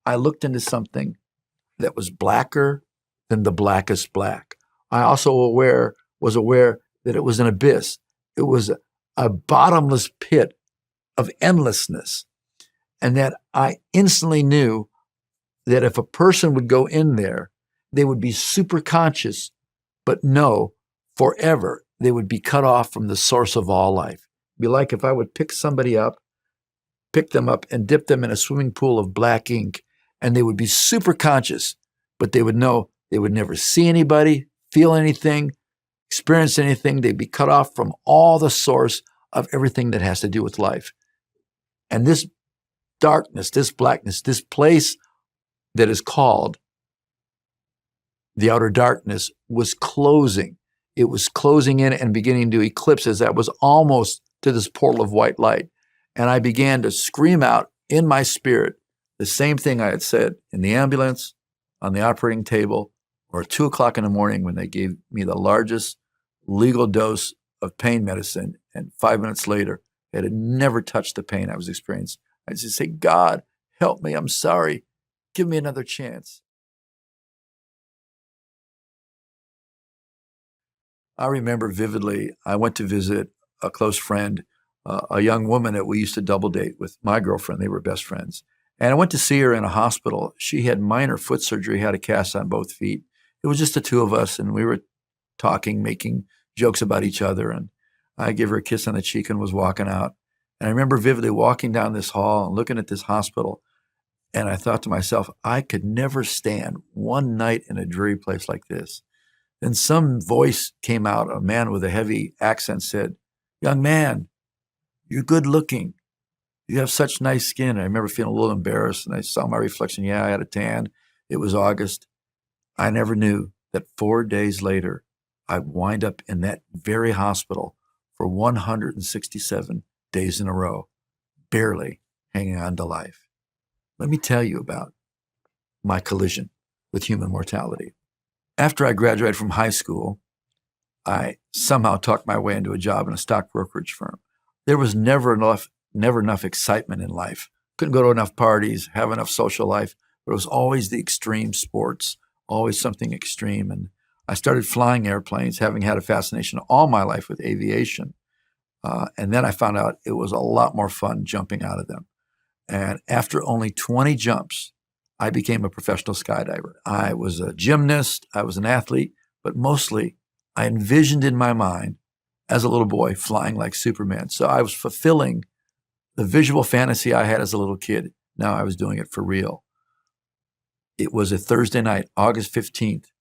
I looked into something that was blacker than the blackest black. I also was aware that it was an abyss. It was a bottomless pit of endlessness. And that I instantly knew that if a person would go in there, they would be super conscious, but no, forever, they would be cut off from the source of all life. It'd be like if I would pick them up and dip them in a swimming pool of black ink, and they would be super conscious, but they would know they would never see anybody, feel anything, experience anything. They'd be cut off from all the source of everything that has to do with life. And this darkness, this blackness, this place that is called the outer darkness was closing. It was closing in and beginning to eclipse as I was almost to this portal of white light. And I began to scream out in my spirit the same thing I had said in the ambulance, on the operating table, or at 2 o'clock in the morning when they gave me the largest legal dose of pain medicine. And 5 minutes later, it had never touched the pain I was experiencing. I just say, God, help me. I'm sorry. Give me another chance. I remember vividly, I went to visit a close friend, a young woman that we used to double date with my girlfriend. They were best friends. And I went to see her in a hospital. She had minor foot surgery, had a cast on both feet. It was just the two of us, and we were talking, making jokes about each other. And I gave her a kiss on the cheek and was walking out. And I remember vividly walking down this hall and looking at this hospital. And I thought to myself, I could never stand one night in a dreary place like this. Then some voice came out, a man with a heavy accent said, "Young man, you're good looking. You have such nice skin." I remember feeling a little embarrassed, and I saw my reflection. Yeah, I had a tan. It was August. I never knew that 4 days later, I'd wind up in that very hospital for 167 days in a row, barely hanging on to life. Let me tell you about my collision with human mortality. After I graduated from high school, I somehow talked my way into a job in a stock brokerage firm. There was never enough excitement in life. Couldn't go to enough parties, have enough social life, but it was always the extreme sports, always something extreme. And I started flying airplanes, having had a fascination all my life with aviation. And then I found out it was a lot more fun jumping out of them. And after only 20 jumps, I became a professional skydiver. I was a gymnast, I was an athlete, but mostly I envisioned in my mind as a little boy flying like Superman. So I was fulfilling the visual fantasy I had as a little kid. Now I was doing it for real. It was a Thursday night, August 15th,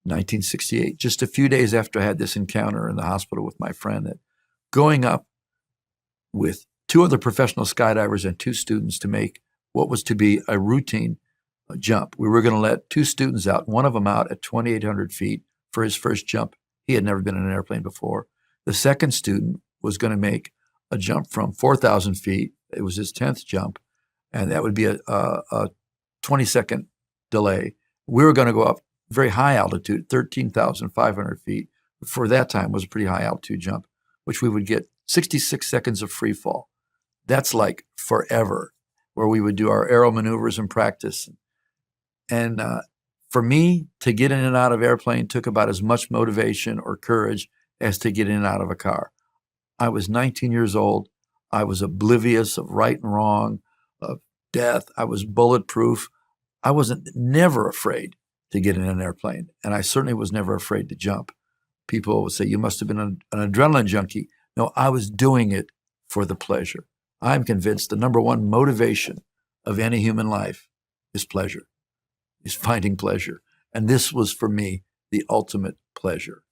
1968, just a few days after I had this encounter in the hospital with my friend, that going up with 2 other professional skydivers and 2 students to make what was to be a routine jump. We were going to let 2 students out, one of them out at 2,800 feet for his first jump. He had never been in an airplane before. The second student was going to make a jump from 4,000 feet. It was his 10th jump, and that would be a 20-second delay. We were going to go up very high altitude, 13,500 feet. For that time was a pretty high altitude jump, which we would get 66 seconds of free fall. That's like forever, where we would do our aero maneuvers and practice. And for me, to get in and out of airplane took about as much motivation or courage as to get in and out of a car. I was 19 years old. I was oblivious of right and wrong, of death. I was bulletproof. I wasn't never afraid to get in an airplane. And I certainly was never afraid to jump. People would say, you must have been an adrenaline junkie. No, I was doing it for the pleasure. I'm convinced the number one motivation of any human life is pleasure, is finding pleasure. And this was, for me, the ultimate pleasure.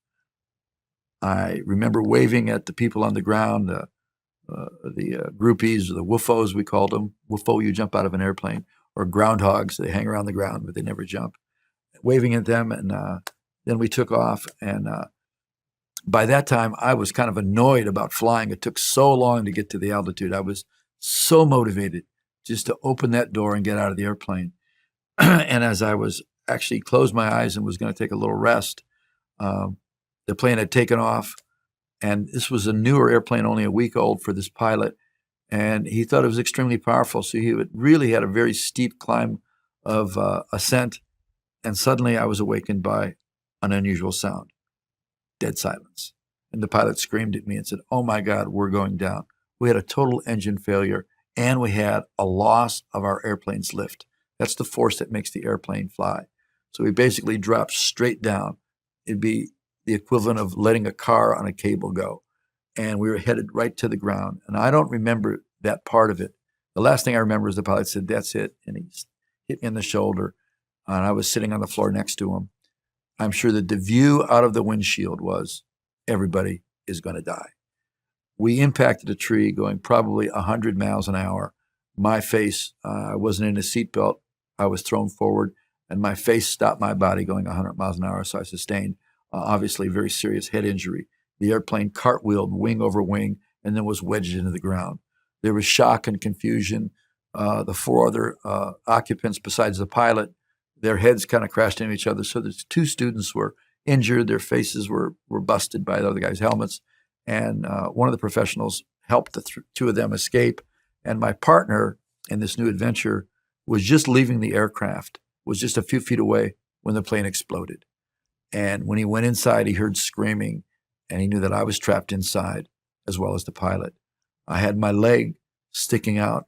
I remember waving at the people on the ground, the groupies, or the woofos, we called them. Woofo, you jump out of an airplane. Or groundhogs, they hang around the ground, but they never jump. Waving at them, and then we took off. And by that time, I was kind of annoyed about flying. It took so long to get to the altitude. I was so motivated just to open that door and get out of the airplane. And as I was actually closed my eyes and was going to take a little rest, the plane had taken off. And this was a newer airplane, only a week old for this pilot. And he thought it was extremely powerful. So he really had a very steep climb of ascent. And suddenly I was awakened by an unusual sound, dead silence. And the pilot screamed at me and said, "Oh my God, we're going down." We had a total engine failure, and we had a loss of our airplane's lift. That's the force that makes the airplane fly. So we basically dropped straight down. It'd be the equivalent of letting a car on a cable go. And we were headed right to the ground. And I don't remember that part of it. The last thing I remember is the pilot said, "That's it." And he hit me in the shoulder. And I was sitting on the floor next to him. I'm sure that the view out of the windshield was, everybody is going to die. We impacted a tree going probably 100 miles an hour. My face, I wasn't in a seatbelt. I was thrown forward, and my face stopped my body going 100 miles an hour. So I sustained, obviously, very serious head injury. The airplane cartwheeled wing over wing and then was wedged into the ground. There was shock and confusion. The four other occupants besides the pilot, their heads kind of crashed into each other. So the two students were injured. Their faces were busted by the other guys' helmets. And one of the professionals helped the two of them escape. And my partner in this new adventure was just leaving the aircraft, was just a few feet away when the plane exploded. And when he went inside, he heard screaming, and he knew that I was trapped inside as well as the pilot. I had my leg sticking out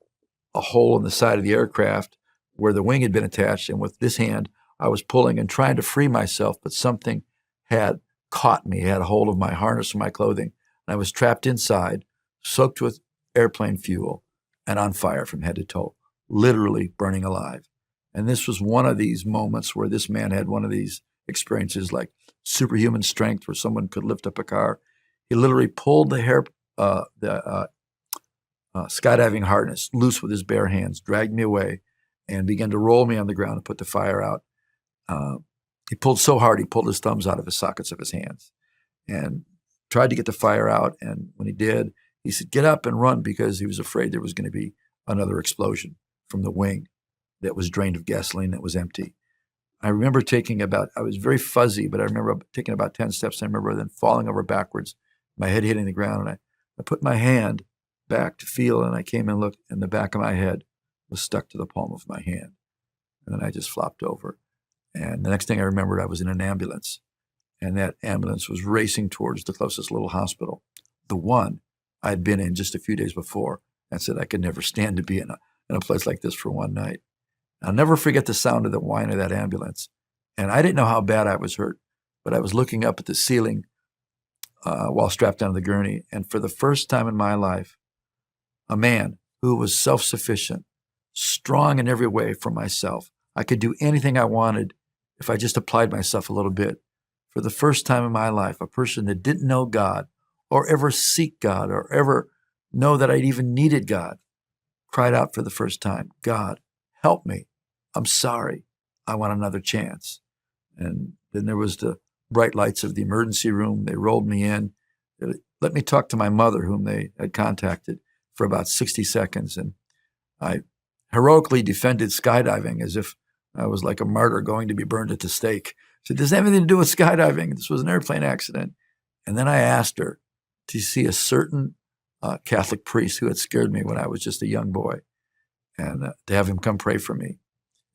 a hole in the side of the aircraft where the wing had been attached, and with this hand, I was pulling and trying to free myself, but something had caught me, had a hold of my harness and my clothing, and I was trapped inside, soaked with airplane fuel, and on fire from head to toe, literally burning alive. And this was one of these moments where this man had one of these experiences like superhuman strength where someone could lift up a car. He literally pulled the skydiving harness loose with his bare hands, dragged me away, and began to roll me on the ground and put the fire out. He pulled so hard, he pulled his thumbs out of the sockets of his hands and tried to get the fire out. And when he did, he said, "Get up and run," because he was afraid there was going to be another explosion from the wing that was drained of gasoline that was empty. I remember I was very fuzzy, but I remember taking about 10 steps. I remember then falling over backwards, my head hitting the ground. And I put my hand back to feel, and I came and looked, and the back of my head was stuck to the palm of my hand. And then I just flopped over. And the next thing I remembered, I was in an ambulance. And that ambulance was racing towards the closest little hospital, the one I had been in just a few days before, and said I could never stand to be in a place like this for one night. I'll never forget the sound of the whine of that ambulance. And I didn't know how bad I was hurt, but I was looking up at the ceiling while strapped down to the gurney. And for the first time in my life, a man who was self-sufficient, strong in every way for myself, I could do anything I wanted if I just applied myself a little bit. For the first time in my life, a person that didn't know God or ever seek God or ever know that I'd even needed God cried out for the first time, "God, help me. I'm sorry. I want another chance." And then there was the bright lights of the emergency room. They rolled me in. They let me talk to my mother, whom they had contacted, for about 60 seconds. And I heroically defended skydiving as if I was like a martyr going to be burned at the stake. She said, "Does it have anything to do with skydiving? This was an airplane accident." And then I asked her to see a certain Catholic priest who had scared me when I was just a young boy, and to have him come pray for me.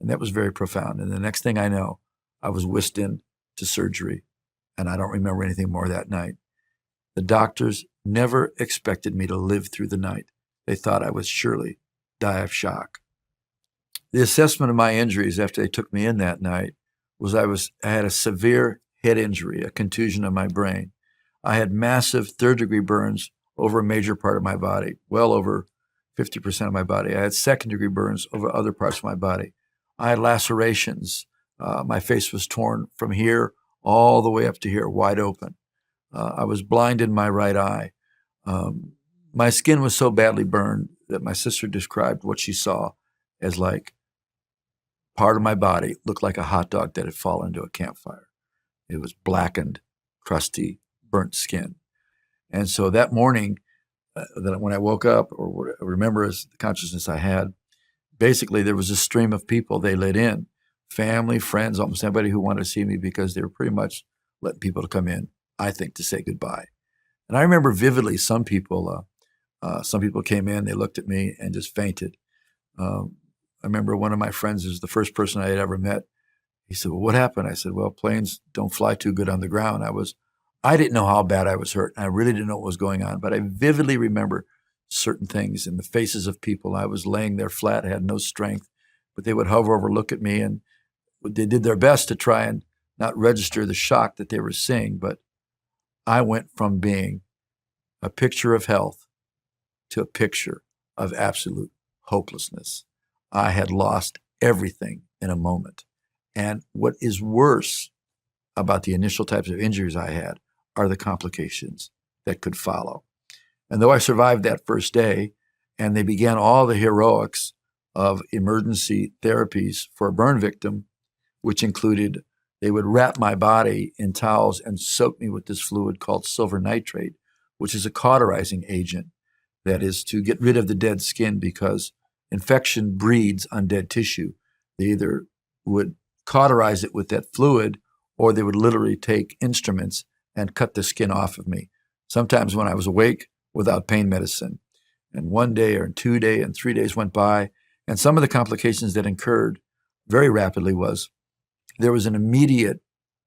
And that was very profound. And the next thing I know, I was whisked in to surgery, and I don't remember anything more that night. The doctors never expected me to live through the night. They thought I would surely die of shock. The assessment of my injuries after they took me in that night was I had a severe head injury, a contusion of my brain. I had massive third-degree burns over a major part of my body, well over 50% of my body. I had second-degree burns over other parts of my body. I had lacerations. My face was torn from here all the way up to here, wide open. I was blind in my right eye. My skin was so badly burned that my sister described what she saw as like part of my body looked like a hot dog that had fallen into a campfire. It was blackened, crusty, burnt skin. And so that morning, that when I woke up, or what I remember as the consciousness I had, basically there was a stream of people they let in, family, friends, almost anybody who wanted to see me, because they were pretty much letting people to come in, I think, to say goodbye. And I remember vividly some people, Some people came in, they looked at me and just fainted. I remember one of my friends was the first person I had ever met. He said, well, what happened? I said, well, planes don't fly too good on the ground. I didn't know how bad I was hurt. I really didn't know what was going on, but I vividly remember certain things in the faces of people. I was laying there flat, had no strength, but they would hover over, look at me, and they did their best to try and not register the shock that they were seeing. But I went from being a picture of health to a picture of absolute hopelessness. I had lost everything in a moment. And what is worse about the initial types of injuries I had are the complications that could follow. And though I survived that first day, and they began all the heroics of emergency therapies for a burn victim, which included they would wrap my body in towels and soak me with this fluid called silver nitrate, which is a cauterizing agent that is to get rid of the dead skin because infection breeds on dead tissue. They either would cauterize it with that fluid or they would literally take instruments and cut the skin off of me, sometimes when I was awake without pain medicine. And 1 day or 2 days and 3 days went by, and some of the complications that occurred very rapidly was there was an immediate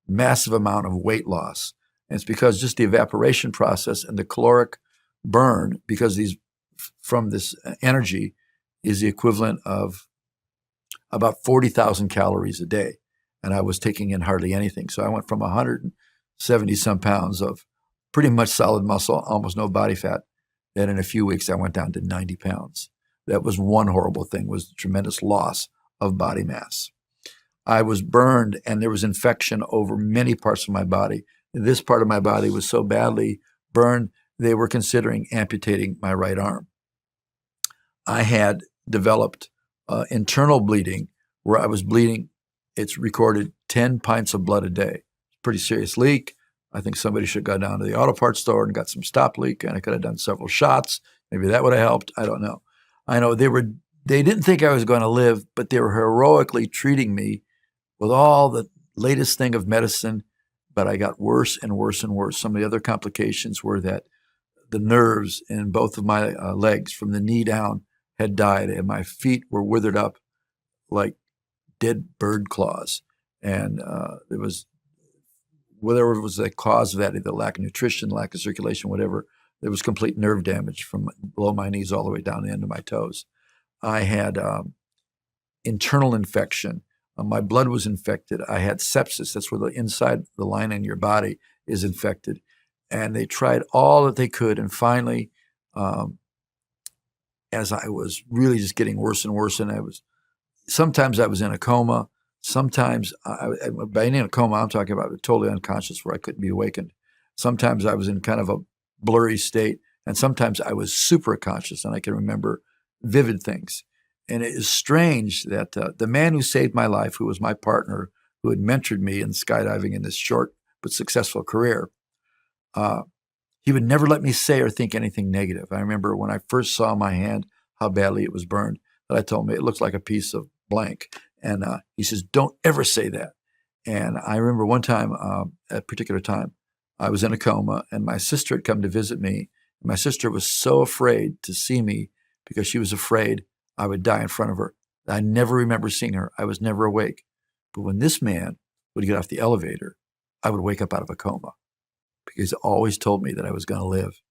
massive amount of weight loss. And it's because just the evaporation process and the caloric burn, because these from this energy is the equivalent of about 40,000 calories a day. And I was taking in hardly anything. So I went from 170 some pounds of pretty much solid muscle, almost no body fat. Then in a few weeks, I went down to 90 pounds. That was one horrible thing, was the tremendous loss of body mass. I was burned and there was infection over many parts of my body. This part of my body was so badly burned, they were considering amputating my right arm. I had developed internal bleeding where I was bleeding. It's recorded 10 pints of blood a day. Pretty serious leak. I think somebody should have gone down to the auto parts store and got some stop leak, and I could have done several shots. Maybe that would have helped. I don't know. I know they didn't think I was going to live, but they were heroically treating me with all the latest thing of medicine, but I got worse and worse and worse. Some of the other complications were that the nerves in both of my legs from the knee down had died, and my feet were withered up like dead bird claws. And there was, whatever was the cause of that, either lack of nutrition, lack of circulation, whatever, there was complete nerve damage from below my knees all the way down the end of my toes. I had internal infection. My blood was infected. I had sepsis. That's where the inside, the line in your body is infected. And they tried all that they could. And finally, as I was really just getting worse and worse, and sometimes I was in a coma. Sometimes, by in a coma, I'm talking about totally unconscious where I couldn't be awakened. Sometimes I was in kind of a blurry state. And sometimes I was super conscious and I can remember vivid things. And it is strange that the man who saved my life, who was my partner, who had mentored me in skydiving in this short but successful career, he would never let me say or think anything negative. I remember when I first saw my hand, how badly it was burned, that I told me it looks like a piece of blank. And he says, don't ever say that. And I remember one time, at a particular time, I was in a coma and my sister had come to visit me. And my sister was so afraid to see me because she was afraid I would die in front of her. I never remember seeing her. I was never awake. But when this man would get off the elevator, I would wake up out of a coma because he always told me that I was going to live.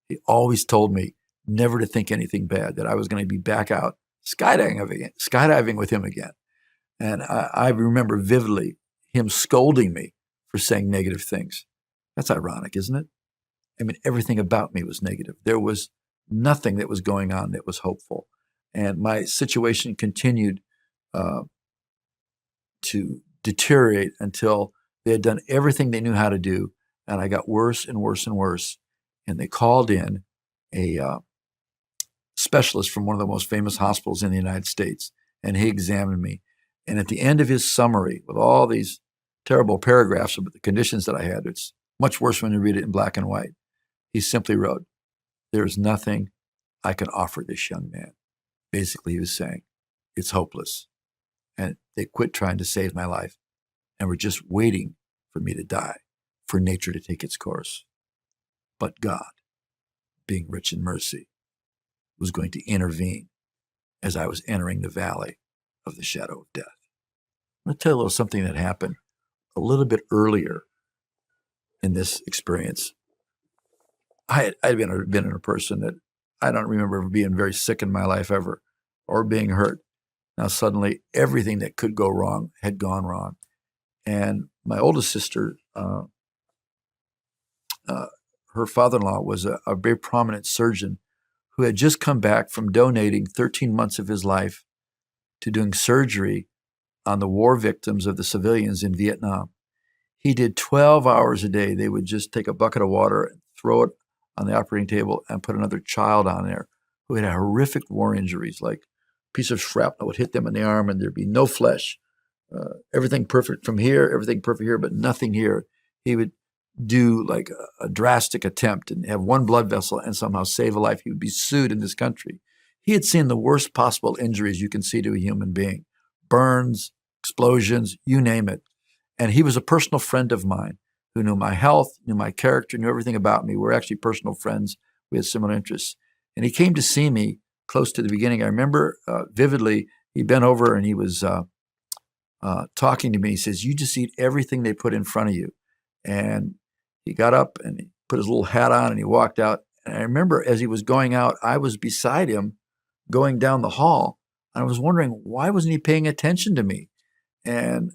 He always told me never to think anything bad, that I was going to be back out skydiving with him again. And I remember vividly him scolding me for saying negative things. That's ironic, isn't it? I mean, everything about me was negative. There was nothing that was going on that was hopeful. And my situation continued to deteriorate until they had done everything they knew how to do. And I got worse and worse and worse. And they called in a specialist from one of the most famous hospitals in the United States. And he examined me. And at the end of his summary, with all these terrible paragraphs about the conditions that I had, it's much worse when you read it in black and white. He simply wrote, there is nothing I can offer this young man. Basically, he was saying, it's hopeless. And they quit trying to save my life and were just waiting for me to die, for nature to take its course. But God, being rich in mercy, was going to intervene as I was entering the valley of the shadow of death. I'm going to tell you a little something that happened a little bit earlier in this experience. I'd been a person that I don't remember ever being very sick in my life ever, or being hurt. Now suddenly everything that could go wrong had gone wrong. And my oldest sister, her father-in-law was a very prominent surgeon who had just come back from donating 13 months of his life to doing surgery on the war victims of the civilians in Vietnam. He did 12 hours a day. They would just take a bucket of water and throw it on the operating table and put another child on there who had horrific war injuries, like a piece of shrapnel would hit them in the arm and there'd be no flesh. Everything perfect from here, everything perfect here, but nothing here. He would do like a drastic attempt and have one blood vessel and somehow save a life. He would be sued in this country. He had seen the worst possible injuries you can see to a human being. Burns, explosions, you name it. And he was a personal friend of mine who knew my health, knew my character, knew everything about me. We were actually personal friends. We had similar interests. And he came to see me close to the beginning. I remember vividly, he bent over and he was talking to me. He says, "You just eat everything they put in front of you." And he got up and he put his little hat on and he walked out. And I remember as he was going out, I was beside him going down the hall. And I was wondering, why wasn't he paying attention to me? And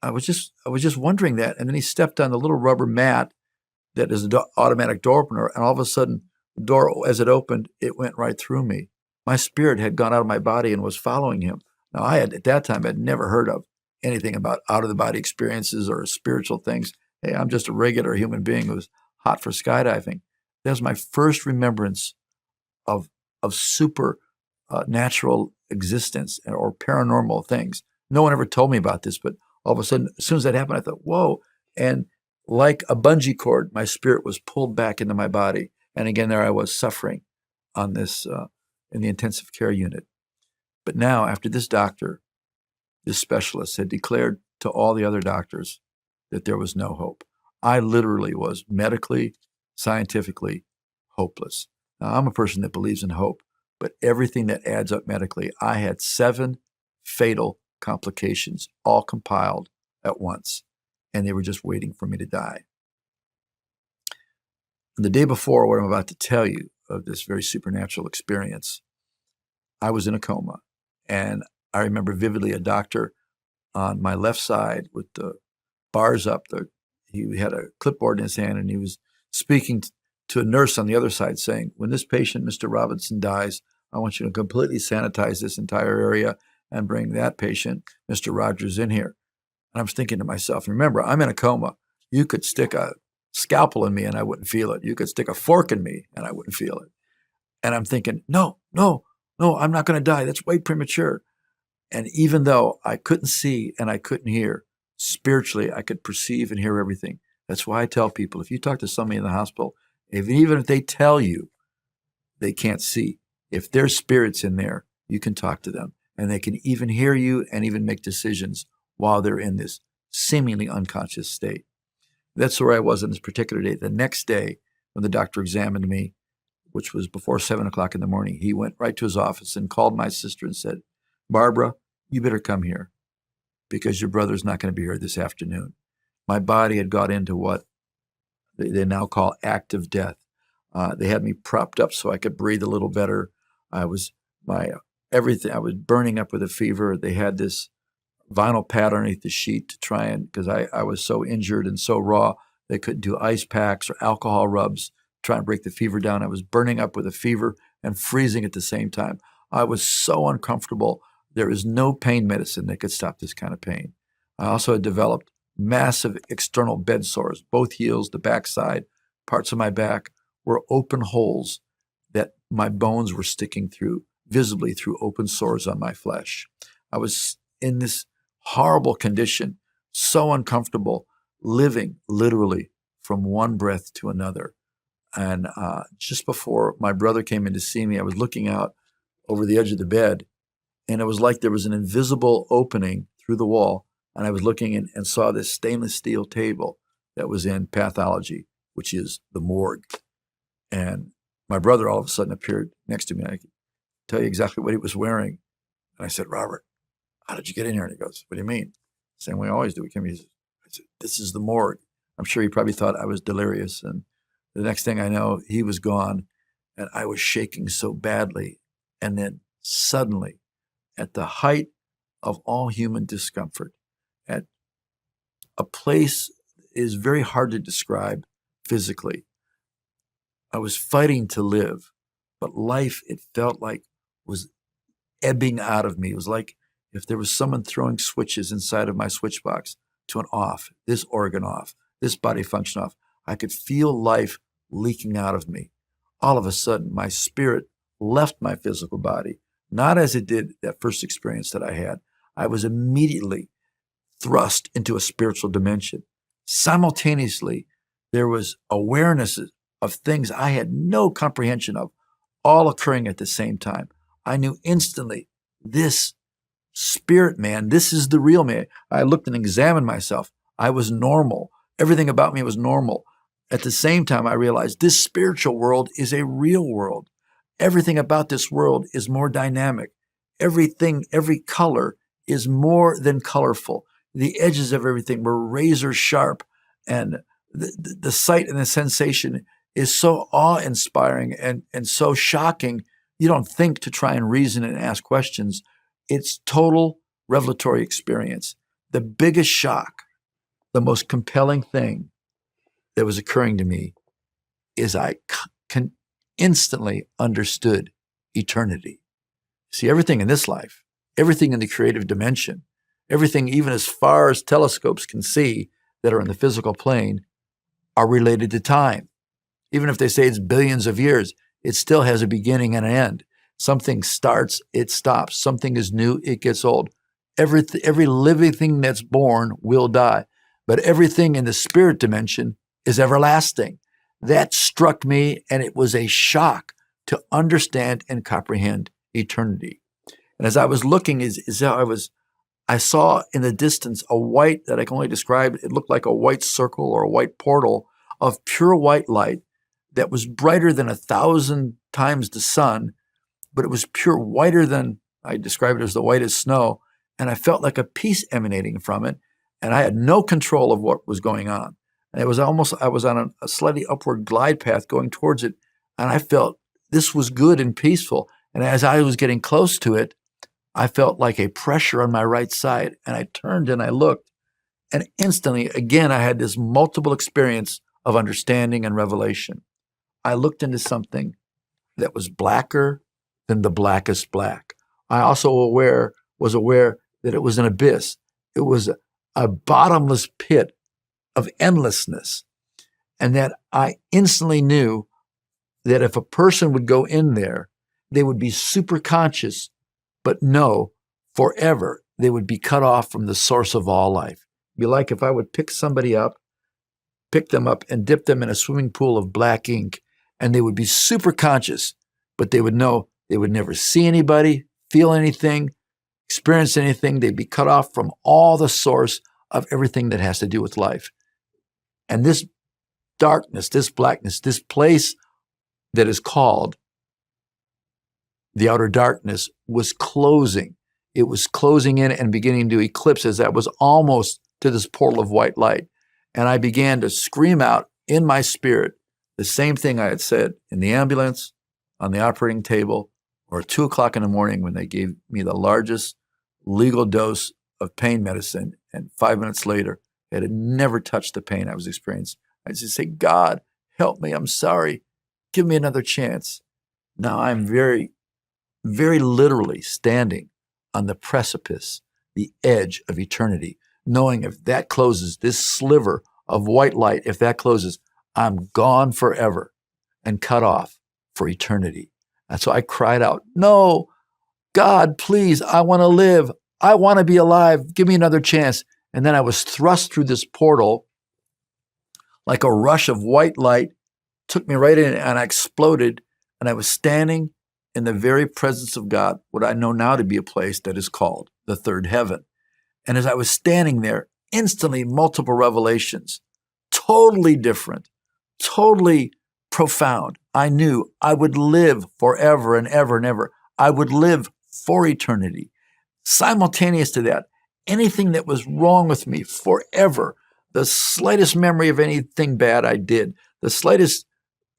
I was just wondering that. And then he stepped on the little rubber mat that is an automatic door opener. And all of a sudden, the door, as it opened, it went right through me. My spirit had gone out of my body and was following him. Now, at that time, I'd never heard of anything about out-of-the-body experiences or spiritual things. Hey, I'm just a regular human being who was hot for skydiving. That was my first remembrance of super natural existence or paranormal things. No one ever told me about this, but all of a sudden, as soon as that happened, I thought, whoa. And like a bungee cord, my spirit was pulled back into my body. And again, there I was suffering on this, in the intensive care unit. But now, after this doctor, this specialist had declared to all the other doctors that there was no hope, I literally was medically, scientifically hopeless. Now, I'm a person that believes in hope, but everything that adds up medically, I had 7 fatal complications, all compiled at once, and they were just waiting for me to die. And the day before what I'm about to tell you of this very supernatural experience, I was in a coma, and I remember vividly a doctor on my left side with the bars up. He had a clipboard in his hand, and he was speaking to a nurse on the other side saying, "When this patient, Mr. Robinson, dies, I want you to completely sanitize this entire area and bring that patient, Mr. Rogers, in here." And I was thinking to myself, remember, I'm in a coma. You could stick a scalpel in me and I wouldn't feel it. You could stick a fork in me and I wouldn't feel it. And I'm thinking, no, I'm not going to die. That's way premature. And even though I couldn't see and I couldn't hear, spiritually, I could perceive and hear everything. That's why I tell people, if you talk to somebody in the hospital, even if they tell you they can't see, if there's spirits in there, you can talk to them. And they can even hear you and even make decisions while they're in this seemingly unconscious state. That's where I was on this particular day. The next day, when the doctor examined me, which was before 7 o'clock in the morning, he went right to his office and called my sister and said, "Barbara, you better come here because your brother's not going to be here this afternoon." My body had got into what they now call active death. They had me propped up so I could breathe a little better. I was burning up with a fever. They had this vinyl pad underneath the sheet to try and, because I was so injured and so raw, they couldn't do ice packs or alcohol rubs, try and break the fever down. I was burning up with a fever and freezing at the same time. I was so uncomfortable. There is no pain medicine that could stop this kind of pain. I also had developed massive external bed sores. Both heels, the backside, parts of my back were open holes that my bones were sticking through, visibly through open sores on my flesh. I was in this horrible condition, so uncomfortable, living literally from one breath to another. And just before my brother came in to see me, I was looking out over the edge of the bed, and it was like there was an invisible opening through the wall. And I was looking in and saw this stainless steel table that was in pathology, which is the morgue. And my brother all of a sudden appeared next to me. tell you exactly what he was wearing. And I said, Robert, how did you get in here? And he goes, what do you mean? Same way I always do. I said, this is the morgue. I'm sure he probably thought I was delirious. And the next thing I know, he was gone and I was shaking so badly. And then suddenly, at the height of all human discomfort, at a place is very hard to describe physically, I was fighting to live, but life, it felt like, was ebbing out of me. It was like if there was someone throwing switches inside of my switch box to an off, this organ off, this body function off. I could feel life leaking out of me. All of a sudden, my spirit left my physical body, not as it did that first experience that I had. I was immediately thrust into a spiritual dimension. Simultaneously, there was awareness of things I had no comprehension of, all occurring at the same time. I knew instantly, this spirit man, this is the real me. I looked and examined myself. I was normal. Everything about me was normal. At the same time, I realized this spiritual world is a real world. Everything about this world is more dynamic. Everything, every color is more than colorful. The edges of everything were razor sharp, and the sight and the sensation is so awe-inspiring and so shocking, you don't think to try and reason and ask questions. It's total revelatory experience. The biggest shock, the most compelling thing that was occurring to me is I instantly understood eternity. See, everything in this life, everything in the creative dimension, everything even as far as telescopes can see that are in the physical plane are related to time. Even if they say it's billions of years, it still has a beginning and an end. Something starts, it stops. Something is new, it gets old. Every living thing that's born will die, but everything in the spirit dimension is everlasting. That struck me, and it was a shock to understand and comprehend eternity. And as I was looking, I saw in the distance a white, that I can only describe, it looked like a white circle or a white portal of pure white light that was brighter than 1,000 times the sun, but it was pure whiter than, I describe it as the whitest snow, and I felt like a peace emanating from it, and I had no control of what was going on. And it was almost, I was on a slightly upward glide path going towards it, and I felt this was good and peaceful. And as I was getting close to it, I felt like a pressure on my right side, and I turned and I looked, and instantly, again, I had this multiple experience of understanding and revelation. I looked into something that was blacker than the blackest black. I also was aware that it was an abyss. It was a bottomless pit of endlessness, and that I instantly knew that if a person would go in there, they would be super conscious, but no, forever, they would be cut off from the source of all life. It'd be like if I would pick them up and dip them in a swimming pool of black ink, and they would be super conscious, but they would know they would never see anybody, feel anything, experience anything. They'd be cut off from all the source of everything that has to do with life. And this darkness, this blackness, this place that is called the outer darkness was closing. It was closing in and beginning to eclipse as that was almost to this portal of white light. And I began to scream out in my spirit the same thing I had said in the ambulance, on the operating table, or at 2 o'clock in the morning when they gave me the largest legal dose of pain medicine. And 5 minutes later, it had never touched the pain I was experiencing. I just say, God, help me. I'm sorry. Give me another chance. Now I'm very, very literally standing on the precipice, the edge of eternity, knowing if that closes, this sliver of white light, if that closes, I'm gone forever and cut off for eternity. And so I cried out, no, God, please, I want to live. I want to be alive. Give me another chance. And then I was thrust through this portal like a rush of white light, took me right in, and I exploded. And I was standing in the very presence of God, what I know now to be a place that is called the third heaven. And as I was standing there, instantly multiple revelations, totally different, totally profound. I knew I would live forever and ever and ever. I would live for eternity. Simultaneous to that, anything that was wrong with me forever, the slightest memory of anything bad I did, the slightest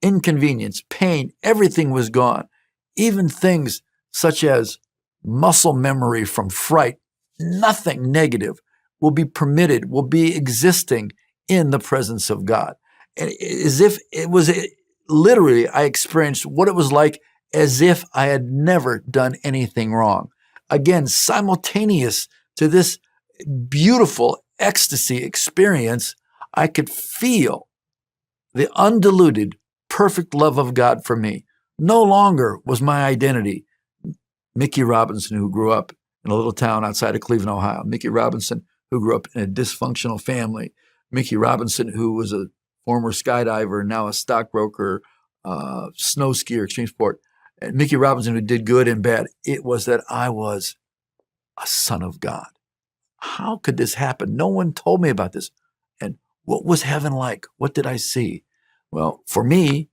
inconvenience, pain, everything was gone. Even things such as muscle memory from fright, nothing negative will be permitted, will be existing in the presence of God. And as if it was literally, I experienced what it was like as if I had never done anything wrong. Again, simultaneous to this beautiful ecstasy experience, I could feel the undiluted, perfect love of God for me. No longer was my identity Mickey Robinson, who grew up in a little town outside of Cleveland, Ohio. Mickey Robinson, who grew up in a dysfunctional family. Mickey Robinson, who was a former skydiver, now a stockbroker, snow skier, extreme sport. And Mickey Robinson, who did good and bad. It was that I was a son of God. How could this happen? No one told me about this. And what was heaven like? What did I see? Well, for me,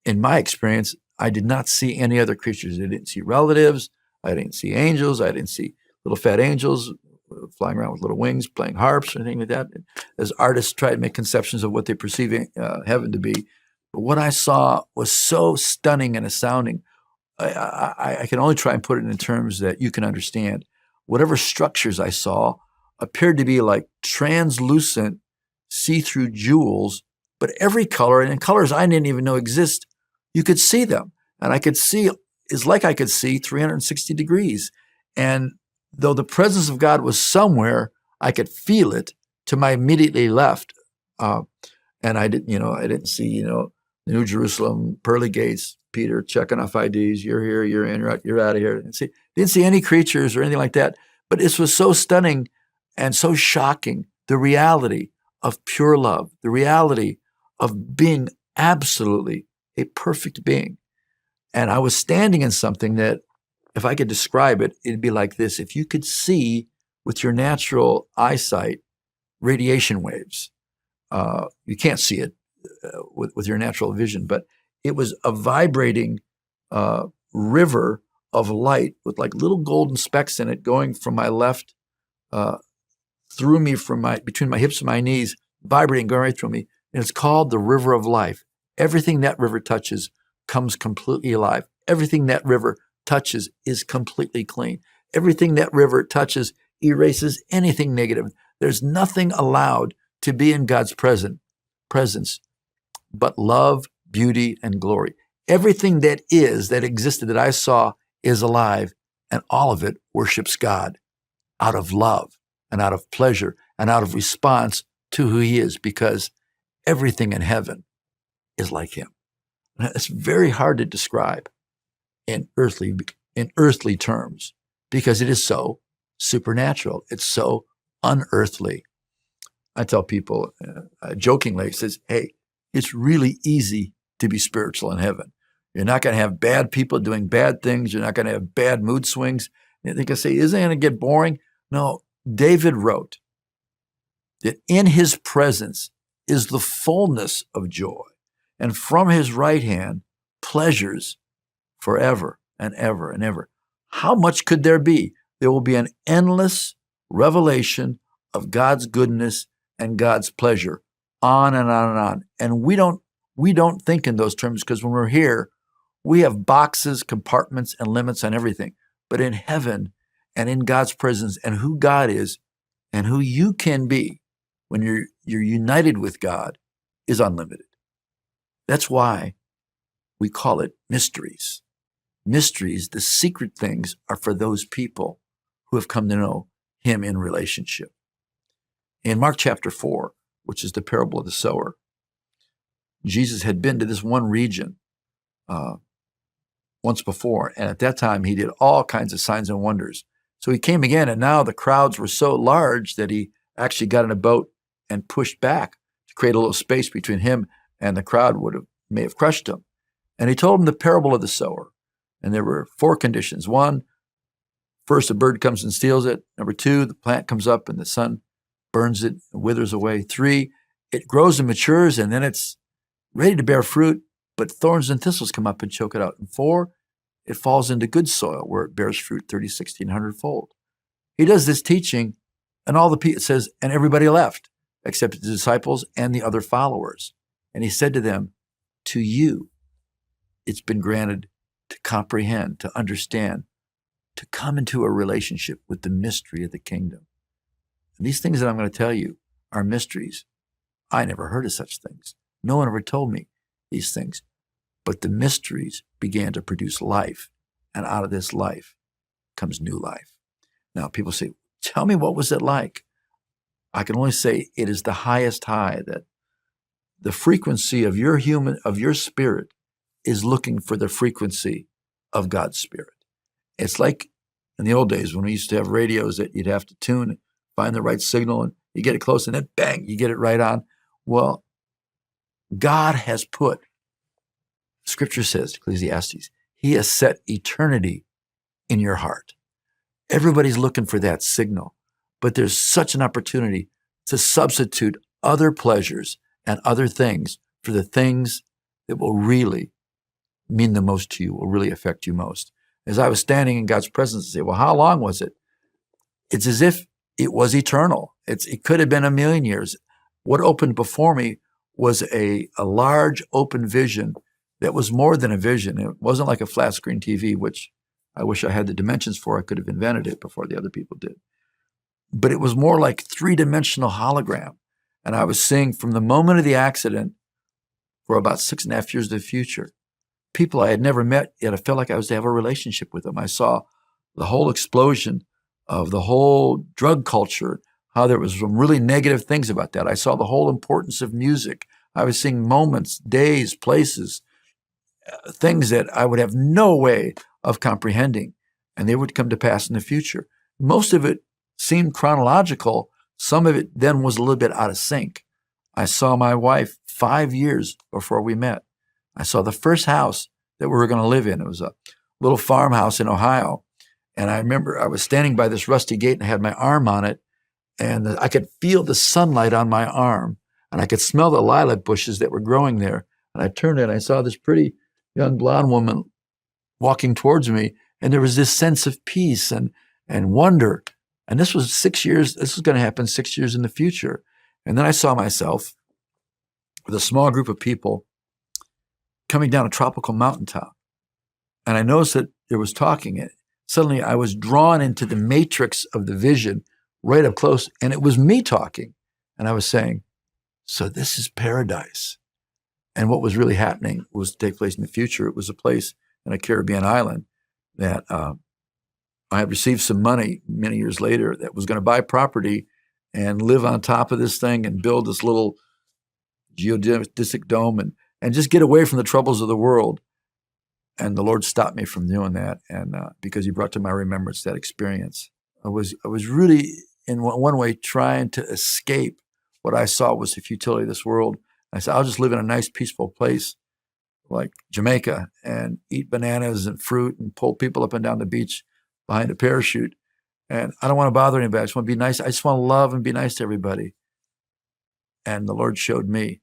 in my experience, I did not see any other creatures. I didn't see relatives. I didn't see angels. I didn't see little fat angels flying around with little wings, playing harps or anything like that. As artists try to make conceptions of what they perceive heaven to be. But what I saw was so stunning and astounding. I can only try and put it in terms that you can understand. Whatever structures I saw appeared to be like translucent, see-through jewels, but every color, and in colors I didn't even know exist, you could see them. And I could see, it's like I could see 360 degrees. And though the presence of God was somewhere, I could feel it to my immediately left. And I didn't see, New Jerusalem, pearly gates, Peter checking off IDs, you're here, you're in, you're out of here. Didn't see any creatures or anything like that. But this was so stunning and so shocking, the reality of pure love, the reality of being absolutely a perfect being. And I was standing in something that, if I could describe it, it'd be like this. If you could see with your natural eyesight radiation waves, you can't see it with your natural vision, but it was a vibrating river of light with like little golden specks in it going from my left through me between my hips and my knees, vibrating, going right through me. And it's called the river of life. Everything that river touches comes completely alive. Everything that river touches is completely clean. Everything that river touches erases anything negative. There's nothing allowed to be in God's presence but love, beauty, and glory. Everything that existed, that I saw, is alive, and all of it worships God out of love and out of pleasure and out of response to who he is, because everything in heaven is like him. And it's very hard to describe in earthly terms, because it is so supernatural. It's so unearthly. I tell people jokingly, says, hey, it's really easy to be spiritual in heaven. You're not going to have bad people doing bad things. You're not going to have bad mood swings. And they can say, isn't it going to get boring? No, David wrote that in his presence is the fullness of joy, and from his right hand pleasures forever and ever and ever. How much could there be? There will be an endless revelation of God's goodness and God's pleasure, on and on and on. And we don't think in those terms, because when we're here, we have boxes, compartments, and limits on everything. But in heaven and in God's presence and who God is and who you can be when you're united with God is unlimited. That's why we call it mysteries. Mysteries, the secret things, are for those people who have come to know him in relationship. In Mark chapter 4, which is the parable of the sower, Jesus had been to this one region once before, and at that time he did all kinds of signs and wonders. So he came again, and now the crowds were so large that he actually got in a boat and pushed back to create a little space between him and the crowd may have crushed him. And he told them the parable of the sower. And there were 4 conditions. 1, first a bird comes and steals it. Number 2, the plant comes up and the sun burns it and withers away. 3, it grows and matures, and then it's ready to bear fruit, but thorns and thistles come up and choke it out. And 4, it falls into good soil where it bears fruit 30, 60, 100-fold. He does this teaching, and all the people, it says, and everybody left except the disciples and the other followers. And he said to them, to you, it's been granted to comprehend, to understand, to come into a relationship with the mystery of the kingdom. And these things that I'm going to tell you are mysteries. I never heard of such things. No one ever told me these things. But the mysteries began to produce life, and out of this life comes new life. Now, people say, tell me, what was it like? I can only say it is the highest high, that the frequency of your spirit is looking for the frequency of God's spirit. It's like in the old days when we used to have radios that you'd have to tune, find the right signal, and you get it close, and then bang, you get it right on. Well, God has put, Scripture says, Ecclesiastes, He has set eternity in your heart. Everybody's looking for that signal, but there's such an opportunity to substitute other pleasures and other things for the things that will really mean the most to you, will really affect you most. As I was standing in God's presence, I say, well, how long was it? It's as if it was eternal. It could have been a million years. What opened before me was a large open vision that was more than a vision. It wasn't like a flat screen TV, which I wish I had the dimensions for. I could have invented it before the other people did. But it was more like three-dimensional hologram. And I was seeing from the moment of the accident for about 6.5 years to the future, people I had never met, yet I felt like I was to have a relationship with them. I saw the whole explosion of the whole drug culture, how there was some really negative things about that. I saw the whole importance of music. I was seeing moments, days, places, things that I would have no way of comprehending, and they would come to pass in the future. Most of it seemed chronological. Some of it then was a little bit out of sync. I saw my wife 5 years before we met. I saw the first house that we were going to live in. It was a little farmhouse in Ohio. And I remember I was standing by this rusty gate and I had my arm on it, and I could feel the sunlight on my arm, and I could smell the lilac bushes that were growing there. And I turned and I saw this pretty young blonde woman walking towards me, and there was this sense of peace and wonder. And this was 6 years, this was going to happen 6 years in the future. And then I saw myself with a small group of people coming down a tropical mountaintop. And I noticed that there was talking. And suddenly I was drawn into the matrix of the vision right up close, and it was me talking. And I was saying, so this is paradise. And what was really happening was to take place in the future. It was a place in a Caribbean island that I had received some money many years later that was going to buy property and live on top of this thing and build this little geodesic dome and just get away from the troubles of the world. And the Lord stopped me from doing that, and because He brought to my remembrance that experience. I was really, in one way, trying to escape what I saw was the futility of this world. I said, I'll just live in a nice, peaceful place like Jamaica and eat bananas and fruit and pull people up and down the beach behind a parachute. And I don't want to bother anybody. I just want to be nice. I just want to love and be nice to everybody. And the Lord showed me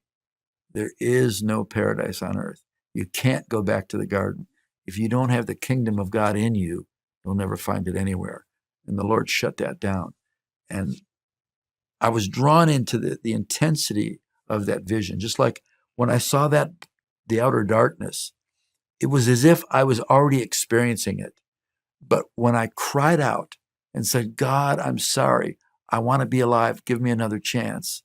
there is no paradise on earth. You can't go back to the garden. If you don't have the kingdom of God in you, you'll never find it anywhere. And the Lord shut that down. And I was drawn into the intensity of that vision. Just like when I saw that, the outer darkness, it was as if I was already experiencing it. But when I cried out and said, God, I'm sorry. I want to be alive. Give me another chance.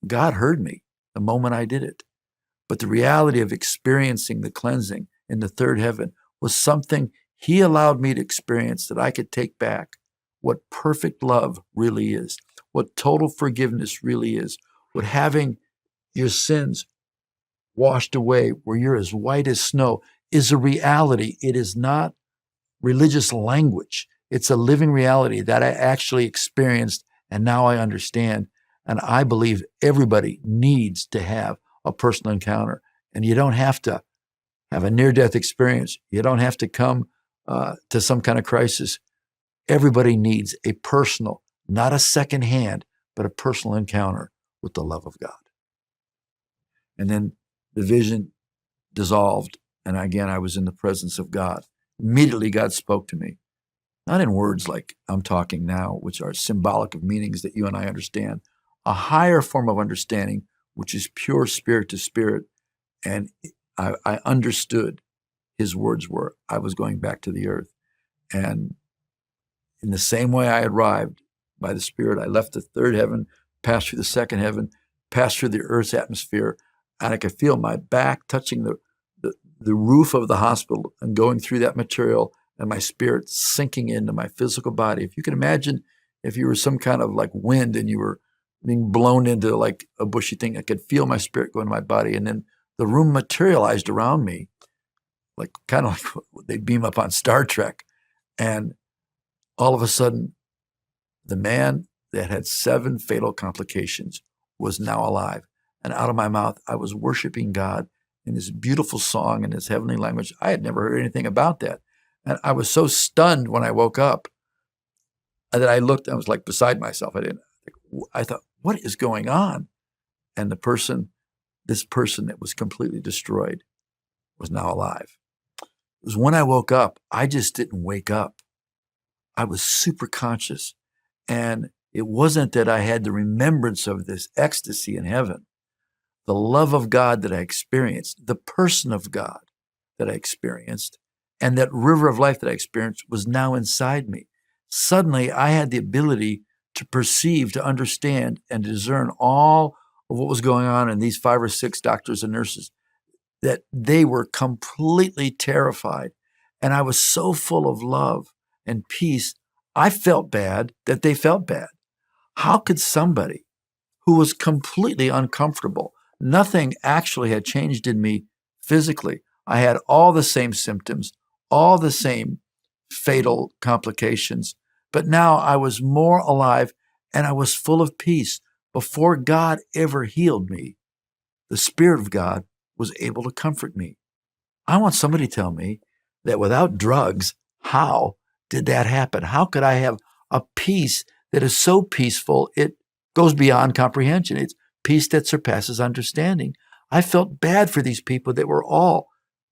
God heard me the moment I did it. But the reality of experiencing the cleansing in the third heaven was something He allowed me to experience, that I could take back what perfect love really is, what total forgiveness really is, what having your sins washed away where you're as white as snow is a reality. It is not religious language. It's a living reality that I actually experienced, and now I understand. And I believe everybody needs to have a personal encounter. And you don't have to have a near-death experience. You don't have to come to some kind of crisis. Everybody needs a personal, not a second-hand, but a personal encounter with the love of God. And then the vision dissolved, And again, I was in the presence of God. Immediately, God spoke to me, not in words like I'm talking now, which are symbolic of meanings that you and I understand, a higher form of understanding, which is pure spirit to spirit. And I understood his words were, I was going back to the earth. And in the same way I arrived by the Spirit, I left the third heaven, passed through the second heaven, passed through the earth's atmosphere, and I could feel my back touching the roof of the hospital and going through that material, and my spirit sinking into my physical body. If you can imagine, if you were some kind of like wind and you were being blown into like a bushy thing, I could feel my spirit go into my body, and then the room materialized around me, like kind of like they beam up on Star Trek, and all of a sudden, the man that had 7 fatal complications was now alive. And out of my mouth, I was worshiping God in this beautiful song in his heavenly language. I had never heard anything about that. And I was so stunned when I woke up that I looked, I was like beside myself. I thought, what is going on? And this person that was completely destroyed was now alive. It was when I woke up, I just didn't wake up. I was super conscious. And it wasn't that I had the remembrance of this ecstasy in heaven, the love of God that I experienced, the person of God that I experienced, and that river of life that I experienced was now inside me. Suddenly, I had the ability to perceive, to understand, and discern all of what was going on in these 5 or 6 doctors and nurses, that they were completely terrified. And I was so full of love and peace, I felt bad that they felt bad. How could somebody who was completely uncomfortable, nothing actually had changed in me physically. I had all the same symptoms, all the same fatal complications, but now I was more alive and I was full of peace. Before God ever healed me, the Spirit of God was able to comfort me. I want somebody to tell me that without drugs, how did that happen? How could I have a peace that is so peaceful it goes beyond comprehension? It's peace that surpasses understanding. I felt bad for these people that were all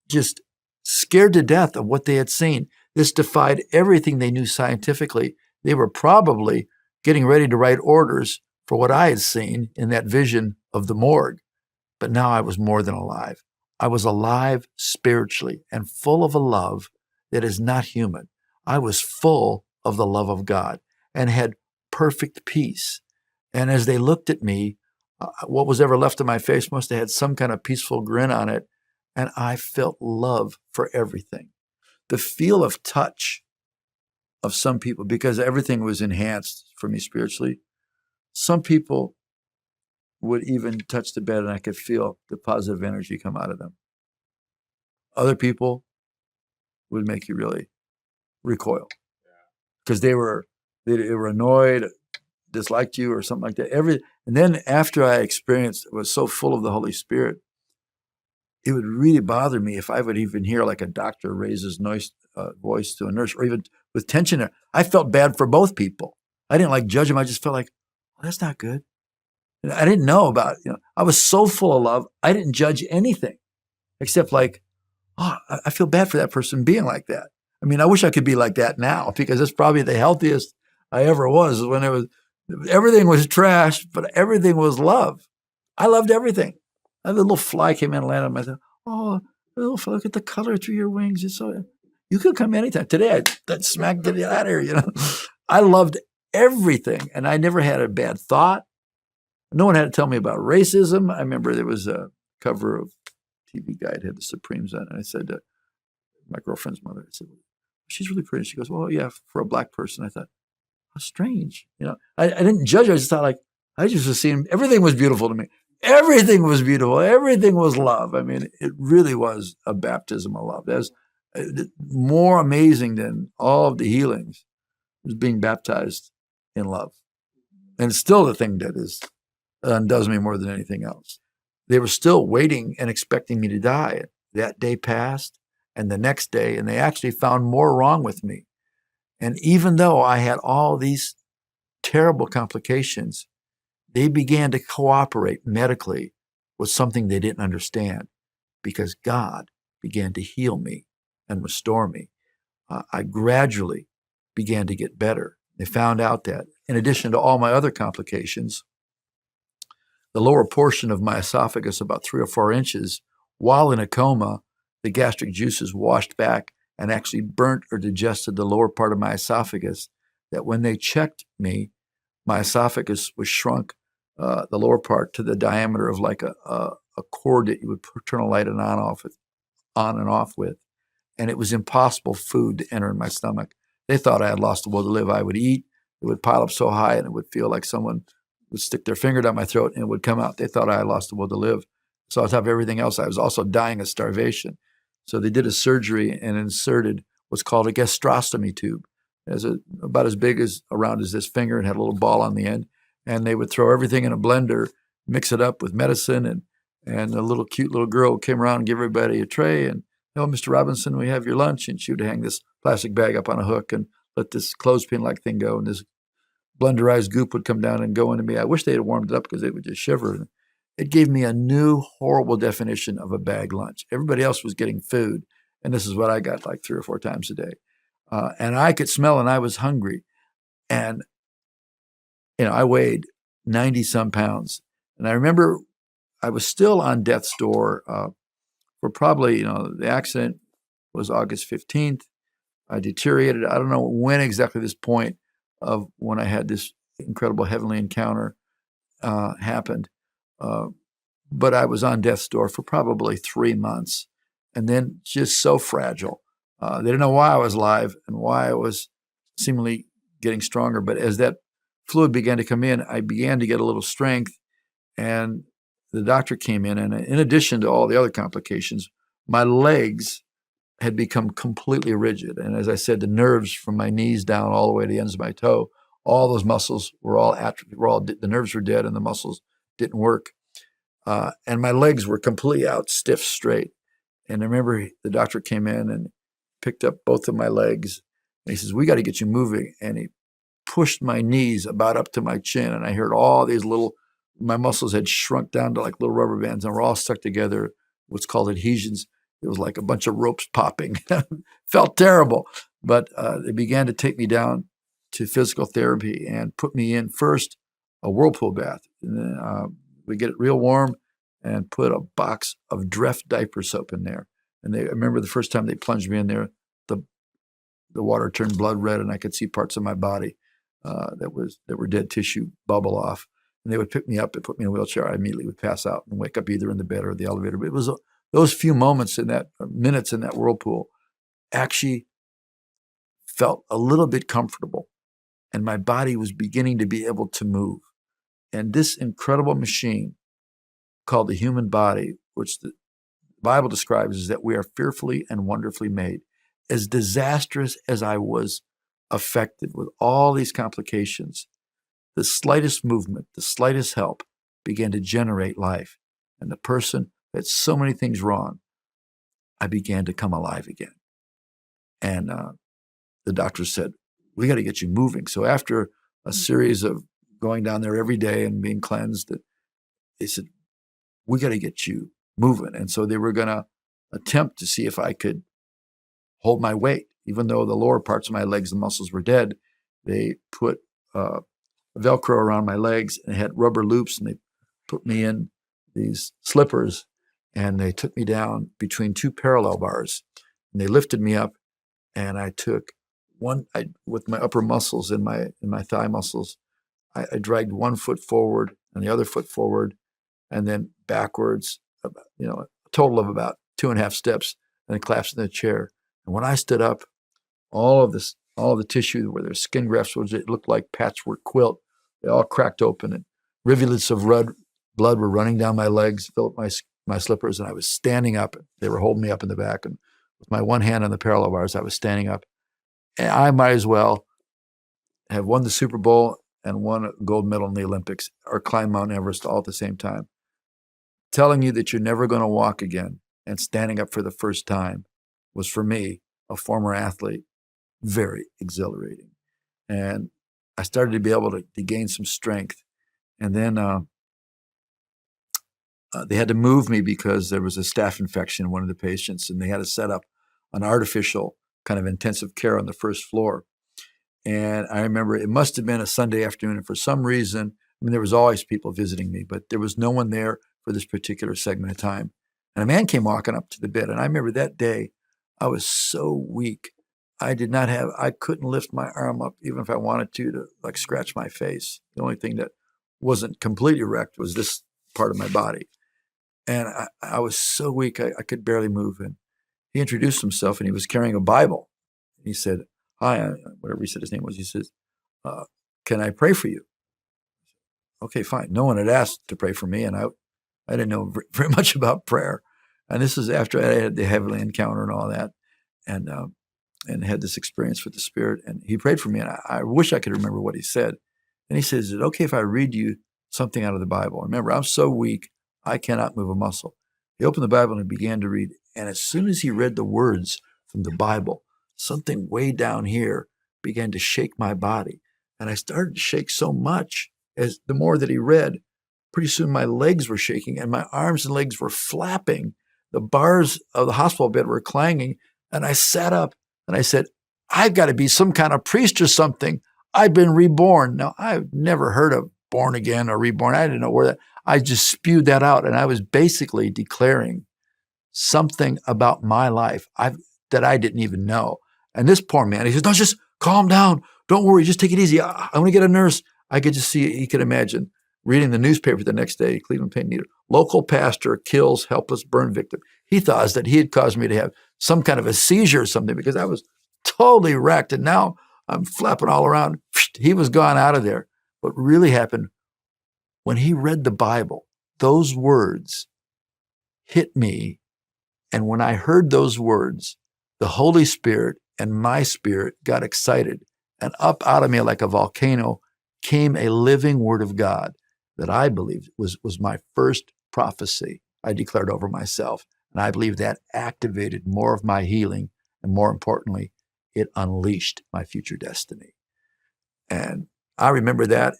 just scared to death of what they had seen. This defied everything they knew scientifically. They were probably getting ready to write orders for what I had seen in that vision of the morgue. But now I was more than alive. I was alive spiritually and full of a love that is not human. I was full of the love of God and had perfect peace. And as they looked at me, what was ever left of my face must have had some kind of peaceful grin on it. And I felt love for everything. The feel of touch of some people, because everything was enhanced for me spiritually. Some people would even touch the bed and I could feel the positive energy come out of them. Other people would make you really recoil because they were annoyed, disliked you or something like that. And then after I experienced, was so full of the Holy Spirit, it would really bother me if I would even hear like a doctor raise his voice to a nurse, or even with tension. I felt bad for both people. I didn't like judge them. I just felt like, oh, that's not good. And I didn't know about it. I was so full of love. I didn't judge anything except like, oh, I feel bad for that person being like that. I mean, I wish I could be like that now, because it's probably the healthiest I ever was, when everything was trash, but everything was love. I loved everything. A little fly came in and landed on my head. Oh, little fly, look at the color through your wings. You could come anytime. Today, I'd smack, get out of here, I loved everything, and I never had a bad thought. No one had to tell me about racism. I remember there was a cover of TV guide had the Supremes on, and I said to my girlfriend's mother, I said, she's really pretty. She goes, well, yeah, for a black person. I thought, how strange. I didn't judge her. I just thought I just was seeing, everything was beautiful to me. Everything was beautiful. Everything was love. I mean, it really was a baptism of love. That's more amazing than all of the healings, was being baptized in love. And it's still the thing that undoes me more than anything else. They were still waiting and expecting me to die. That day passed, and the next day, and they actually found more wrong with me. And even though I had all these terrible complications, they began to cooperate medically with something they didn't understand, because God began to heal me and restore me. I gradually began to get better. They found out that, in addition to all my other complications, the lower portion of my esophagus, about 3 or 4 inches, while in a coma, the gastric juices washed back and actually burnt or digested the lower part of my esophagus, that when they checked me, my esophagus was shrunk, the lower part, to the diameter of like a cord that you would turn a light on and off with. And it was impossible food to enter in my stomach. They thought I had lost the will to live. I would eat, it would pile up so high, and it would feel like someone would stick their finger down my throat and it would come out. They thought I had lost the will to live. So on top of everything else, I was also dying of starvation. So they did a surgery and inserted what's called a gastrostomy tube. About as big as around as this finger and had a little ball on the end. And they would throw everything in a blender, mix it up with medicine, and a little cute little girl came around and give everybody a tray. And, oh, Mr. Robinson, we have your lunch. And she would hang this plastic bag up on a hook and let this clothespin-like thing go. And this blenderized goop would come down and go into me. I wish they had warmed it up because it would just shiver. It gave me a new horrible definition of a bag lunch. Everybody else was getting food, and this is what I got like 3 or 4 times a day. And I could smell, and I was hungry. And, I weighed 90-some pounds. And I remember I was still on death's door for probably, the accident was August 15th. I deteriorated. I don't know when exactly this point of when I had this incredible heavenly encounter happened. But I was on death's door for probably 3 months, and then just so fragile. They didn't know why I was alive and why I was seemingly getting stronger. But as that fluid began to come in, I began to get a little strength, and the doctor came in. And in addition to all the other complications, my legs had become completely rigid. And as I said, the nerves from my knees down all the way to the ends of my toe, all those muscles were all atrophied. The nerves were dead and the muscles didn't work. And my legs were completely out, stiff, straight. And I remember the doctor came in and picked up both of my legs. And he says, "We got to get you moving." And he pushed my knees about up to my chin. And I heard all these my muscles had shrunk down to like little rubber bands and were all stuck together, what's called adhesions. It was like a bunch of ropes popping. Felt terrible. But they began to take me down to physical therapy and put me in first a whirlpool bath. And then we get it real warm and put a box of Dreft diaper soap in there. And I remember the first time they plunged me in there, the water turned blood red, and I could see parts of my body that were dead tissue bubble off. And they would pick me up and put me in a wheelchair. I immediately would pass out and wake up either in the bed or the elevator. But it was those few minutes in that whirlpool actually felt a little bit comfortable, and my body was beginning to be able to move. And this incredible machine called the human body, which the Bible describes as that we are fearfully and wonderfully made, as disastrous as I was affected with all these complications, the slightest movement, the slightest help began to generate life. And the person that had so many things wrong, I began to come alive again. And the doctor said, "We got to get you moving." So after a series of going down there every day and being cleansed, they said, "We got to get you moving." And so they were going to attempt to see if I could hold my weight. Even though the lower parts of my legs and muscles were dead, they put Velcro around my legs and had rubber loops, and they put me in these slippers, and they took me down between 2 parallel bars, and they lifted me up, and I took with my upper muscles and my thigh muscles, I dragged 1 foot forward and the other foot forward, and then backwards, a total of about 2.5 steps, and then collapsed in the chair. And when I stood up, all of the tissue where there's skin grafts, it looked like patchwork quilt. They all cracked open, and rivulets of blood were running down my legs, filled my slippers, and I was standing up. They were holding me up in the back, and with my one hand on the parallel bars, I was standing up. And I might as well have won the Super Bowl and won a gold medal in the Olympics or climb Mount Everest all at the same time. Telling you that you're never going to walk again and standing up for the first time was, for me, a former athlete, very exhilarating. And I started to be able to gain some strength. And then They had to move me because there was a staph infection in one of the patients, and they had to set up an artificial kind of intensive care on the first floor. And I remember it must have been a Sunday afternoon, and for some reason, I mean, there was always people visiting me, but there was no one there for this particular segment of time. And a man came walking up to the bed, and I remember that day, I was so weak. I couldn't lift my arm up even if I wanted to like scratch my face. The only thing that wasn't completely erect was this part of my body. And I was so weak, I could barely move. And he introduced himself, and he was carrying a Bible. He said, "Hi," whatever he said his name was. He says, "Can I pray for you?" Okay, fine. No one had asked to pray for me, and I didn't know very much about prayer. And this is after I had the heavenly encounter and all that, and had this experience with the Spirit. And he prayed for me, and I wish I could remember what he said. And he says, "Is it okay if I read you something out of the Bible?" Remember, I'm so weak, I cannot move a muscle. He opened the Bible and he began to read. And as soon as he read the words from the Bible, something way down here began to shake my body. And I started to shake so much as the more that he read, pretty soon my legs were shaking and my arms and legs were flapping. The bars of the hospital bed were clanging. And I sat up and I said, "I've got to be some kind of priest or something. I've been reborn." Now, I've never heard of born again or reborn. I didn't know where that, I just spewed that out. And I was basically declaring something about my life that I didn't even know. And this poor man, he says, "No, just calm down. Don't worry. Just take it easy. I'm going to get a nurse." I could just see, he could imagine reading the newspaper the next day, Cleveland Plain Needle, local pastor kills helpless burn victim. He thought that he had caused me to have some kind of a seizure or something because I was totally wrecked. And now I'm flapping all around. He was gone out of there. What really happened when he read the Bible, those words hit me. And when I heard those words, the Holy Spirit and my spirit got excited. And up out of me like a volcano came a living word of God that I believed was my first prophecy I declared over myself. And I believe that activated more of my healing. And more importantly, it unleashed my future destiny. And I remember that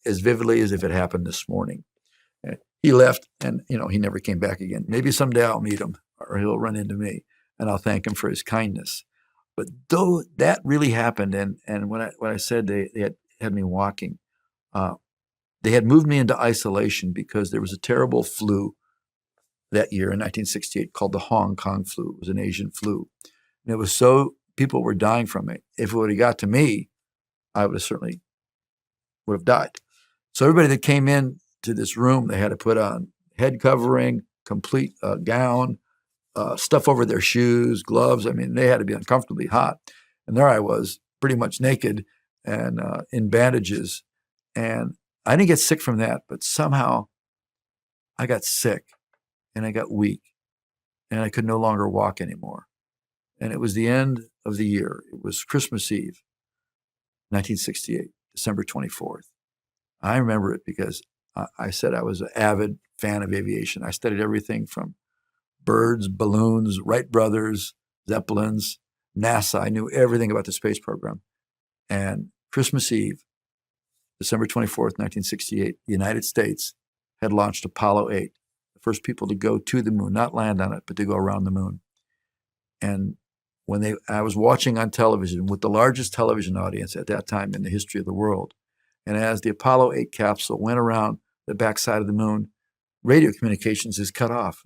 as vividly as if it happened this morning. And he left and, he never came back again. Maybe someday I'll meet him or he'll run into me and I'll thank him for his kindness. But though that really happened, and when I said they had me walking, they had moved me into isolation because there was a terrible flu that year in 1968 called the Hong Kong flu. It was an Asian flu. And it was so, people were dying from it. If it would have got to me, I would have died. So everybody that came in to this room, they had to put on head covering, complete gown, stuff over their shoes, gloves. I mean, they had to be uncomfortably hot. And there I was, pretty much naked and in bandages. And I didn't get sick from that, but somehow I got sick and I got weak and I could no longer walk anymore. And it was the end of the year. It was Christmas Eve, 1968, December 24th. I remember it because I said I was an avid fan of aviation. I studied everything from birds, balloons, Wright brothers, Zeppelins, NASA. I knew everything about the space program. And Christmas Eve, December 24th, 1968, the United States had launched Apollo 8, the first people to go to the moon, not land on it, but to go around the moon. And I was watching on television with the largest television audience at that time in the history of the world. And as the Apollo 8 capsule went around the backside of the moon, radio communications is cut off.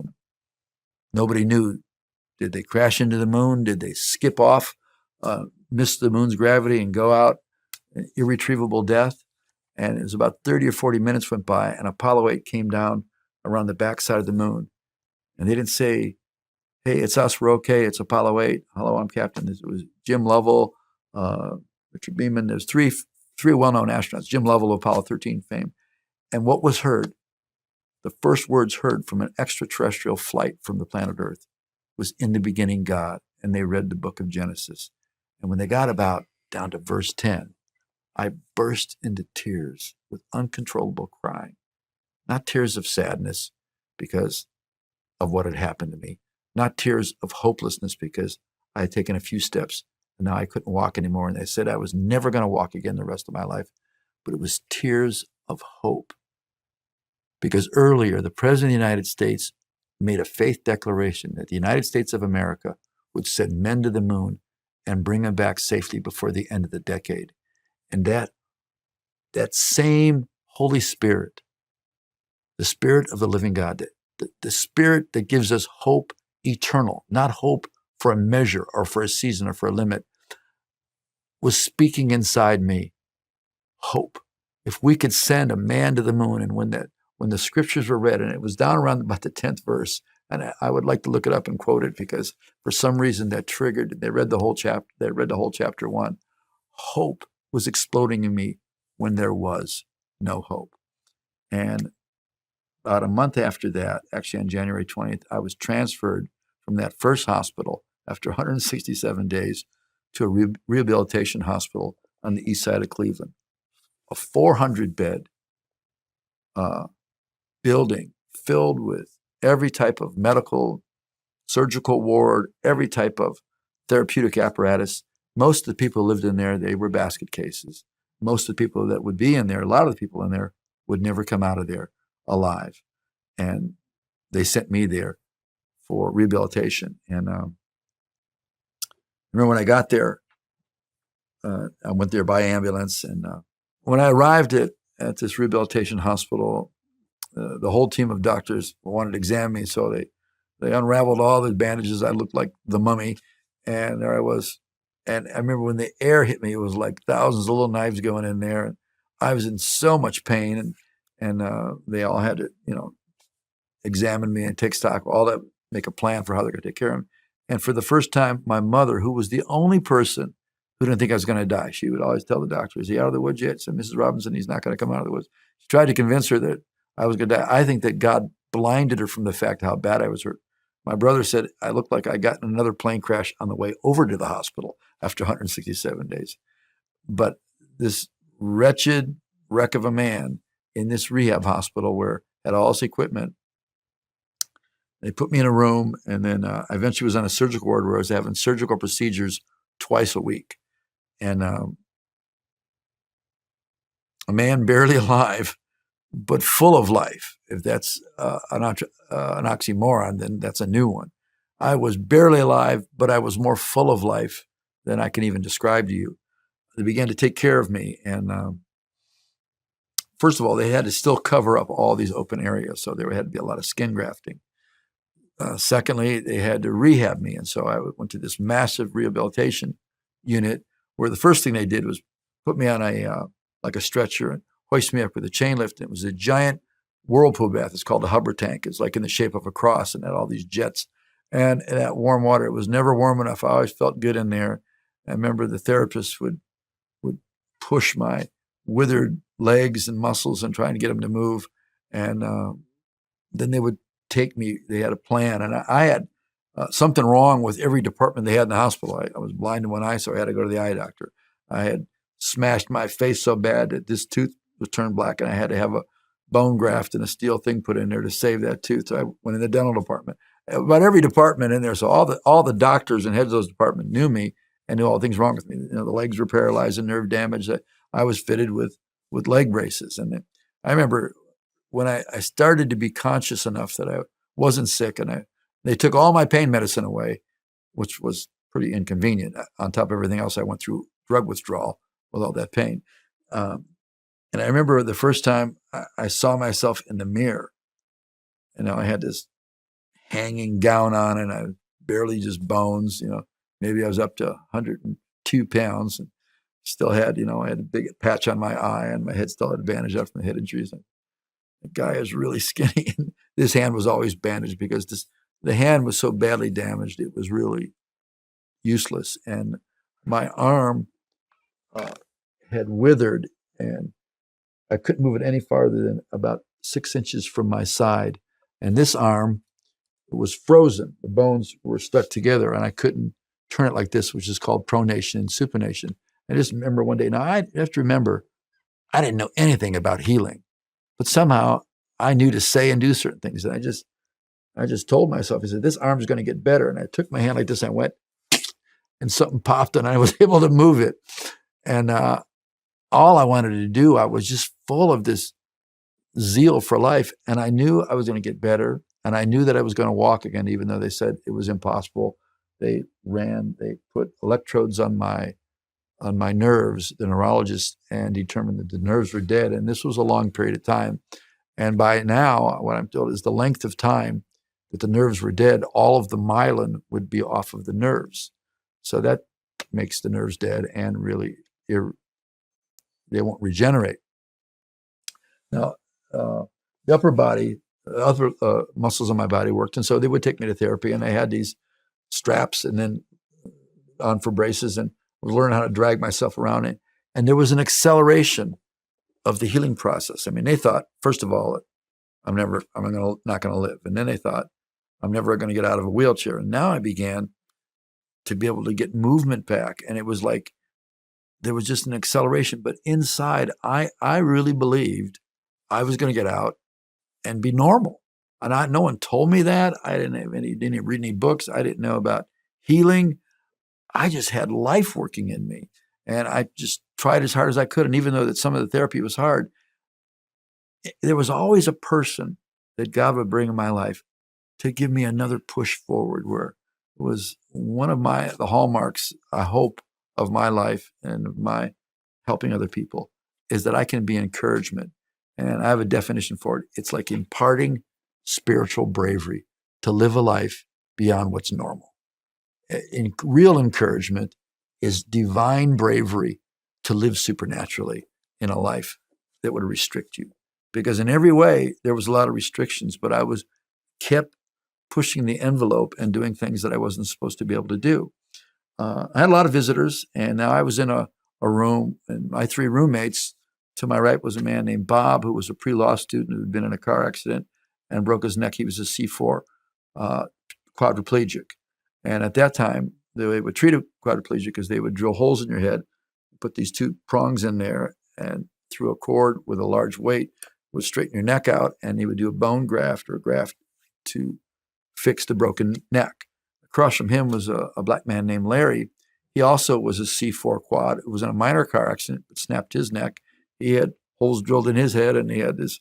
Nobody knew. Did they crash into the moon? Did they skip off, miss the moon's gravity and go out, irretrievable death? And it was about 30 or 40 minutes went by, and Apollo 8 came down around the backside of the moon. And they didn't say, "Hey, it's us, we're okay, it's Apollo 8. Hello, I'm Captain." It was Jim Lovell, Richard Beeman. There's three well-known astronauts, Jim Lovell of Apollo 13 fame. And what was heard, the first words heard from an extraterrestrial flight from the planet Earth was, "In the beginning, God." And they read the book of Genesis. And when they got about down to verse 10, I burst into tears with uncontrollable crying. Not tears of sadness because of what had happened to me. Not tears of hopelessness because I had taken a few steps and now I couldn't walk anymore. And they said I was never going to walk again the rest of my life. But it was tears of hope because earlier the President of the United States made a faith declaration that the United States of America would send men to the moon and bring them back safely before the end of the decade. And that same Holy Spirit, the Spirit of the living God, the Spirit that gives us hope eternal, not hope for a measure or for a season or for a limit, was speaking inside me. Hope. If we could send a man to the moon, and when the scriptures were read, and it was down around about the 10th verse, and I would like to look it up and quote it because for some reason that triggered. They read the whole chapter. They read the whole chapter 1. Hope was exploding in me when there was no hope. And about a month after that, actually on January 20th, I was transferred from that first hospital after 167 days to a rehabilitation hospital on the east side of Cleveland, a 400-bed building filled with every type of medical, surgical ward, every type of therapeutic apparatus. Most of the people who lived in there, they were basket cases. Most of the people that would be in there, a lot of the people in there would never come out of there alive. And they sent me there for rehabilitation. And I remember when I got there, I went there by ambulance. And when I arrived at this rehabilitation hospital, the whole team of doctors wanted to examine me. So they unraveled all the bandages. I looked like the mummy. And there I was. And I remember when the air hit me, it was like thousands of little knives going in there. And I was in so much pain. And they all had to, examine me and take stock, all that, make a plan for how they're going to take care of me. And for the first time, my mother, who was the only person who didn't think I was going to die, she would always tell the doctor, "Is he out of the woods yet?" Said, "Mrs. Robinson, he's not going to come out of the woods." She tried to convince her that I was going to die. I think that God blinded her from the fact how bad I was hurt. My brother said I looked like I got in another plane crash on the way over to the hospital after 167 days. But this wretched wreck of a man in this rehab hospital where had all this equipment, they put me in a room, and then I eventually was on a surgical ward where I was having surgical procedures twice a week. And a man barely alive, but full of life. If that's an oxymoron, then that's a new one. I was barely alive, but I was more full of life than I can even describe to you. They began to take care of me. And first of all, they had to still cover up all these open areas. So there had to be a lot of skin grafting. Secondly, they had to rehab me. And so I went to this massive rehabilitation unit where the first thing they did was put me on like a stretcher and hoist me up with a chain lift. And it was a giant whirlpool bath. It's called a Hubbard tank. It's like in the shape of a cross and had all these jets. And that warm water, it was never warm enough. I always felt good in there. I remember the therapist would push my withered legs and muscles and trying to get them to move. And then they would take me. They had a plan. And I had something wrong with every department they had in the hospital. I was blind in one eye, so I had to go to the eye doctor. I had smashed my face so bad that this tooth was turned black, and I had to have a bone graft and a steel thing put in there to save that tooth. So I went in the dental department. About every department in there, so all the doctors and heads of those departments knew me and knew all the things wrong with me. The legs were paralyzed and nerve damage. I was fitted with leg braces. And I remember when I started to be conscious enough that I wasn't sick, and they took all my pain medicine away, which was pretty inconvenient. On top of everything else, I went through drug withdrawal with all that pain. And I remember the first time I saw myself in the mirror, and I had this hanging gown on, and I was barely just bones. Maybe I was up to 102 pounds, and still had, I had a big patch on my eye, and my head still had a bandage up from the head injuries. And the guy is really skinny, and this hand was always bandaged because the hand was so badly damaged, it was really useless. And my arm had withered, and I couldn't move it any farther than about 6 inches from my side. And this arm was frozen. The bones were stuck together, and I couldn't turn it like this, which is called pronation and supination. I just remember one day. Now, I have to remember, I didn't know anything about healing, but somehow I knew to say and do certain things. And I just told myself, I said, this arm's going to get better. And I took my hand like this, and I went, and something popped, and I was able to move it. And all I wanted to do, I was just full of this zeal for life. And I knew I was going to get better. And I knew that I was going to walk again, even though they said it was impossible. They put electrodes on my nerves, the neurologist, and determined that the nerves were dead. And this was a long period of time. And by now, what I'm told is the length of time that the nerves were dead, all of the myelin would be off of the nerves. So that makes the nerves dead and really they won't regenerate. Now, the upper body, other muscles in my body worked. And so they would take me to therapy, and they had these straps and then on for braces, and was learning how to drag myself around it. And there was an acceleration of the healing process. I mean, they thought, first of all, I'm not going to live. And then they thought, I'm never going to get out of a wheelchair. And now I began to be able to get movement back. And it was like, there was just an acceleration. But inside, I really believed I was going to get out and be normal. And no one told me that. I didn't read any books. I didn't know about healing. I just had life working in me. And I just tried as hard as I could. And even though that some of the therapy was hard, there was always a person that God would bring in my life to give me another push forward, where it was one of the hallmarks, I hope, of my life and of my helping other people is that I can be encouragement. And I have a definition for it. It's like imparting spiritual bravery to live a life beyond what's normal. Real encouragement is divine bravery to live supernaturally in a life that would restrict you. Because in every way, there was a lot of restrictions, but I kept pushing the envelope and doing things that I wasn't supposed to be able to do. I had a lot of visitors, and now I was in a room, and my three roommates, to my right was a man named Bob, who was a pre-law student who had been in a car accident and broke his neck. He was a C4 quadriplegic. And at that time, they would treat a quadriplegic because they would drill holes in your head, put these two prongs in there, and through a cord with a large weight would straighten your neck out, and he would do a bone graft or a graft to fix the broken neck. Across from him was a black man named Larry. He also was a C4 quad. It was in a minor car accident, but snapped his neck. He had holes drilled in his head, and he had this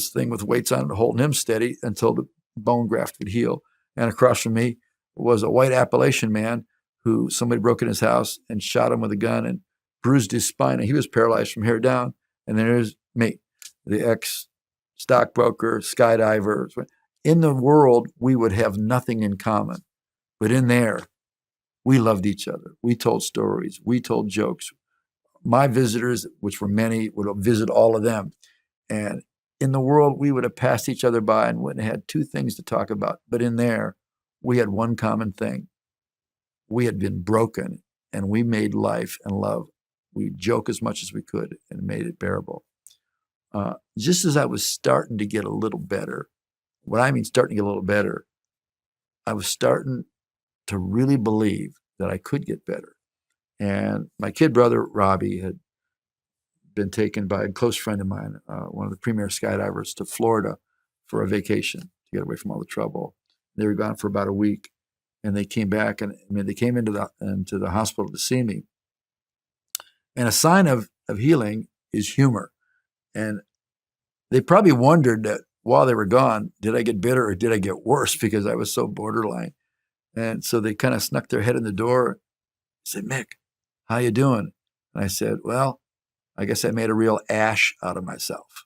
thing with weights on it holding him steady until the bone graft would heal. And across from me was a white Appalachian man who somebody broke in his house and shot him with a gun and bruised his spine, and he was paralyzed from here down. And then there's me, the ex-stockbroker, skydiver. In the world, we would have nothing in common. But in there, we loved each other. We told stories. We told jokes. My visitors, which were many, would visit all of them. And in the world, we would have passed each other by and wouldn't have had two things to talk about. But in there, we had one common thing. We had been broken, and we made life and love. We joke as much as we could and made it bearable. Just as I was starting to get a little better, what I mean starting to get a little better, I was starting to really believe that I could get better. And my kid brother, Robbie, had been taken by a close friend of mine, one of the premier skydivers, to Florida for a vacation to get away from all the trouble. They were gone for about a week, and they came back, and they came into the hospital to see me. And a sign of healing is humor. And they probably wondered that while they were gone, did I get better or did I get worse, because I was so borderline. And so they kind of snuck their head in the door, said, "Mick, how you doing?" And I said, "Well, I guess I made a real ash out of myself."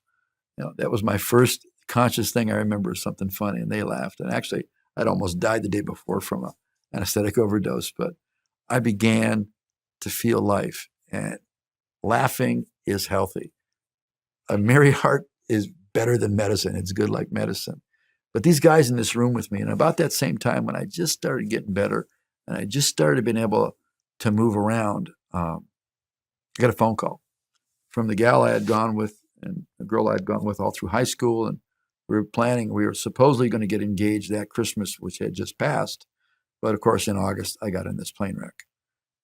That was my first conscious thing I remember, something funny, and they laughed. And actually, I'd almost died the day before from an anesthetic overdose, but I began to feel life, and laughing is healthy. A merry heart is better than medicine. It's good like medicine. But these guys in this room with me, and about that same time when I just started getting better and I just started being able to move around, I got a phone call from the gal I had gone with and the girl I had gone with all through high school. And we were supposedly going to get engaged that Christmas, which had just passed. But of course, in August, I got in this plane wreck.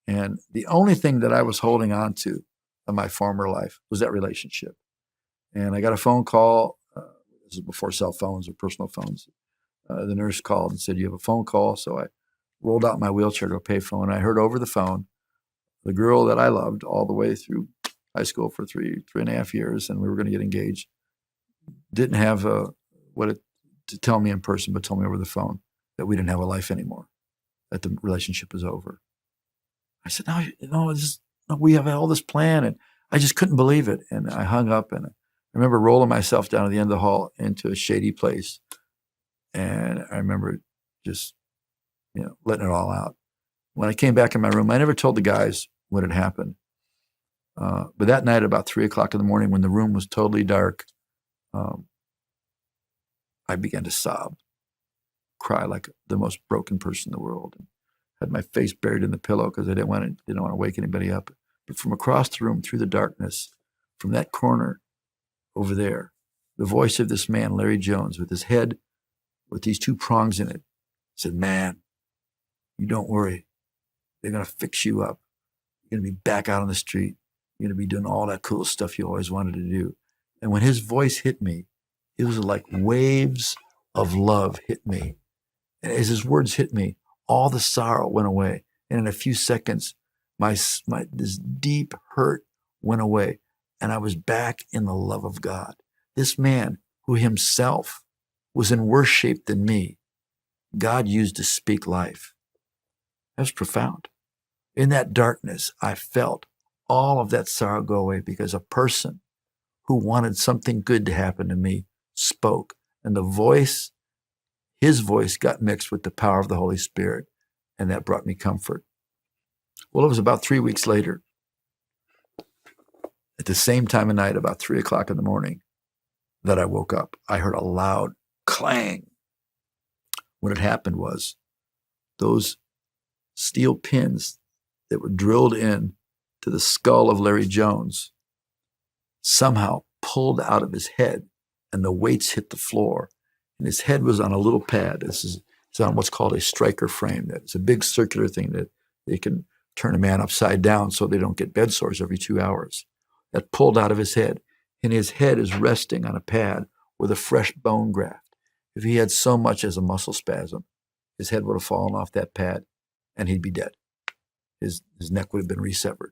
And the only thing that I was holding on to of my former life was that relationship. And I got a phone call. This is before cell phones or personal phones. The nurse called and said, "You have a phone call." So I rolled out my wheelchair to a payphone. I heard over the phone the girl that I loved all the way through high school for three and a half years, and we were going to get engaged, didn't have to tell me in person, but told me over the phone that we didn't have a life anymore, that the relationship was over. I said, no, we have all this plan, and I just couldn't believe it. And I hung up, and I remember rolling myself down at the end of the hall into a shady place, and I remember just letting it all out. When I came back in my room, I never told the guys what had happened. But that night, about 3:00 in the morning, when the room was totally dark, I began to sob, cry like the most broken person in the world. And had my face buried in the pillow because I didn't want to wake anybody up. But from across the room, through the darkness, from that corner over there, the voice of this man, Larry Jones, with his head with these two prongs in it, said, "Man, you don't worry. They're going to fix you up. You're going to be back out on the street. You're going to be doing all that cool stuff you always wanted to do." And when his voice hit me, it was like waves of love hit me. And as his words hit me, all the sorrow went away. And in a few seconds, this deep hurt went away. And I was back in the love of God. This man who himself was in worse shape than me, God used to speak life. That was profound. In that darkness, I felt all of that sorrow go away because a person who wanted something good to happen to me spoke. And his voice got mixed with the power of the Holy Spirit, and that brought me comfort. Well, it was about 3 weeks later, at the same time of night, about 3:00 in the morning, that I woke up. I heard a loud clang. What had happened was those steel pins that were drilled in to the skull of Larry Jones somehow pulled out of his head, and the weights hit the floor. And his head was on a little pad. It's on what's called a striker frame. It's a big circular thing that they can turn a man upside down so they don't get bed sores every 2 hours. That pulled out of his head, and his head is resting on a pad with a fresh bone graft. If he had so much as a muscle spasm, his head would have fallen off that pad, and he'd be dead. His neck would have been resevered.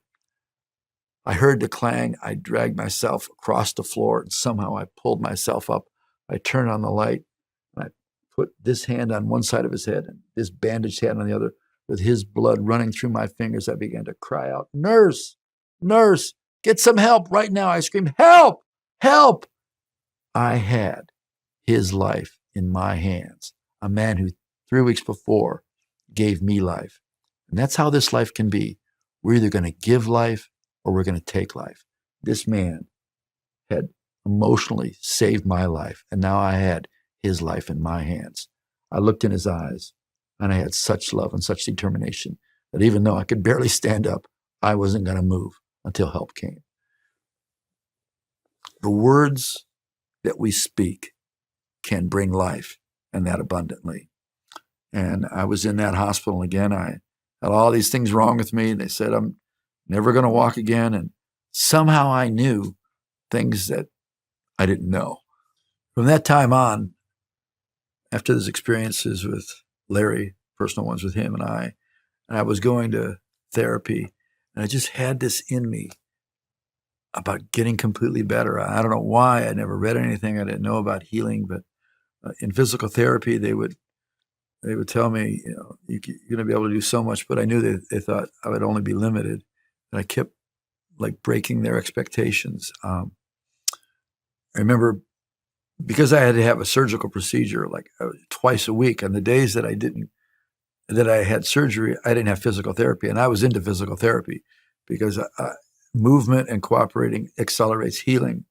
I heard the clang. I dragged myself across the floor, and somehow I pulled myself up. I turned on the light, and I put this hand on one side of his head and this bandaged hand on the other. With his blood running through my fingers, I began to cry out, "Nurse! Nurse! Get some help right now!" I screamed, "Help! Help!" I had his life in my hands, a man who 3 weeks before gave me life. And that's how this life can be. We're either going to give life or we're going to take life. This man had emotionally saved my life, and now I had his life in my hands. I looked in his eyes, and I had such love and such determination that even though I could barely stand up, I wasn't going to move until help came. The words that we speak can bring life, and that abundantly. And I was in that hospital again. I had all these things wrong with me. They said I'm never going to walk again. And somehow I knew things that I didn't know. From that time on, after those experiences with Larry, personal ones with him and I was going to therapy, and I just had this in me about getting completely better. I don't know why. I never read anything. I didn't know about healing, but in physical therapy, they would tell me, you're going to be able to do so much, but I knew they thought I would only be limited. And I kept like breaking their expectations. I remember because I had to have a surgical procedure like twice a week, and the days that I had surgery, I didn't have physical therapy, and I was into physical therapy because movement and cooperating accelerates healing.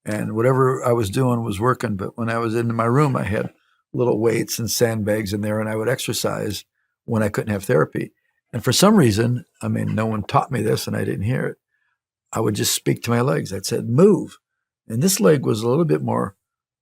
And whatever I was doing was working. But when I was in my room, I had little weights and sandbags in there, and I would exercise when I couldn't have therapy. And for some reason, no one taught me this and I didn't hear it, I would just speak to my legs. I'd say, "Move." And this leg was a little bit more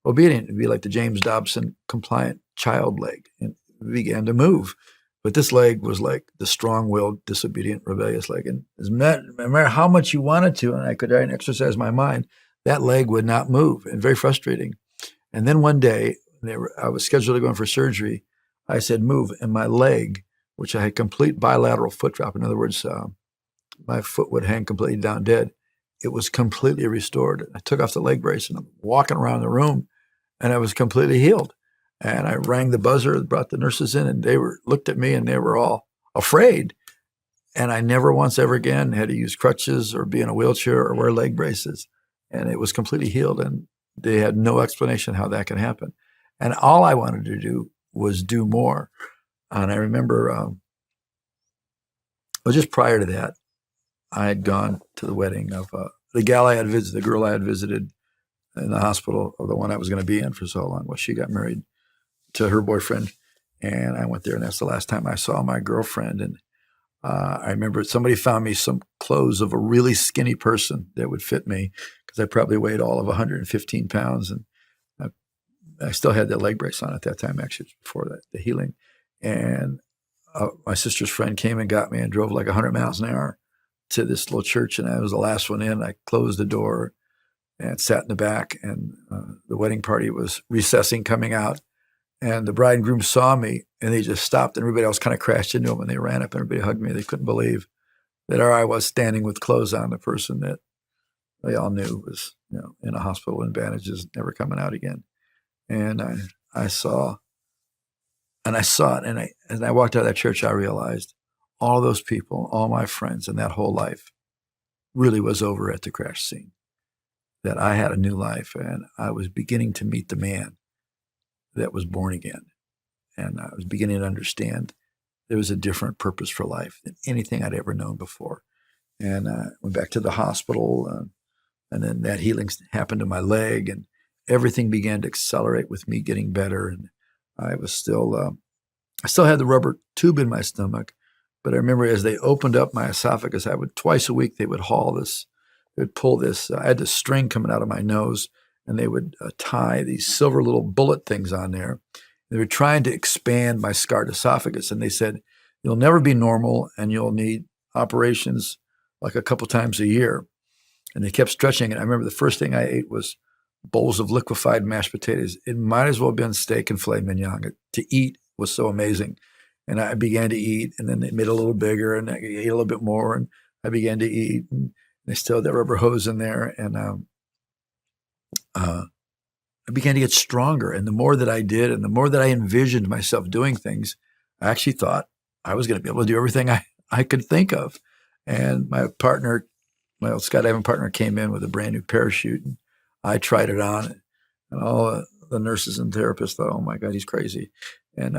obedient. It'd be like the James Dobson compliant child leg, and it began to move. But this leg was like the strong-willed, disobedient, rebellious leg. And no matter how much you wanted to, and I could try and exercise my mind, that leg would not move, and very frustrating. And then one day, I was scheduled to go in for surgery. I said, "Move." And my leg, which I had complete bilateral foot drop, in other words, my foot would hang completely down dead, it was completely restored. I took off the leg brace, and I'm walking around the room, and I was completely healed. And I rang the buzzer, brought the nurses in, and they looked at me, and they were all afraid. And I never once ever again had to use crutches or be in a wheelchair or wear leg braces. And it was completely healed, and they had no explanation how that could happen. And all I wanted to do was do more. And I remember, well, just prior to that, I had gone to the wedding of the gal I had visited, the girl I had visited in the hospital, or the one I was going to be in for so long. Well, she got married to her boyfriend, and I went there, and that's the last time I saw my girlfriend. And I remember somebody found me some clothes of a really skinny person that would fit me, because I probably weighed all of 115 pounds, and I still had that leg brace on at that time, actually, before the healing. And my sister's friend came and got me and drove like 100 miles an hour to this little church, and I was the last one in. I closed the door and sat in the back, and the wedding party was recessing, coming out, and the bride and groom saw me, and they just stopped, and everybody else kind of crashed into them, and they ran up, and everybody hugged me. They couldn't believe that there I was standing with clothes on, the person that they all knew was, in a hospital in bandages, never coming out again. And I saw it, and as I walked out of that church, I realized all those people, all my friends, and that whole life really was over at the crash scene. That I had a new life, and I was beginning to meet the man that was born again. And I was beginning to understand there was a different purpose for life than anything I'd ever known before. And I went back to the hospital, and then that healing happened to my leg, and everything began to accelerate with me getting better. And I still had the rubber tube in my stomach, but I remember as they opened up my esophagus, twice a week, they would pull this, I had this string coming out of my nose, and they would tie these silver little bullet things on there. They were trying to expand my scarred esophagus, and they said, you'll never be normal, and you'll need operations like a couple times a year. And they kept stretching it. I remember the first thing I ate was bowls of liquefied mashed potatoes. It might as well have been steak and filet mignon. To eat was so amazing. And I began to eat, and then they made it a little bigger, and I ate a little bit more, and I began to eat, and they still had that rubber hose in there. And I began to get stronger. And the more that I did, and the more that I envisioned myself doing things, I actually thought I was going to be able to do everything I could think of. And my old skydiving partner came in with a brand new parachute, and I tried it on, and all the nurses and therapists thought, oh my God, he's crazy. And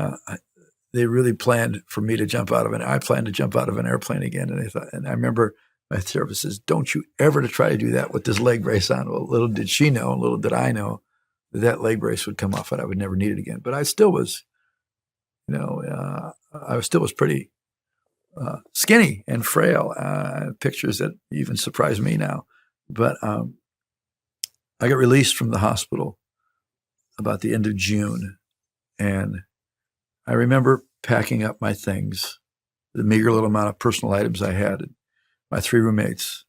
they really planned for me to jump out of I planned to jump out of an airplane again. And I remember my therapist says, don't you ever to try to do that with this leg brace on. Well, little did she know, little did I know that leg brace would come off and I would never need it again. But I still was, pretty skinny and frail. Pictures that even surprise me now. But I got released from the hospital about the end of June. And I remember packing up my things, the meager little amount of personal items I had. My 3 roommates,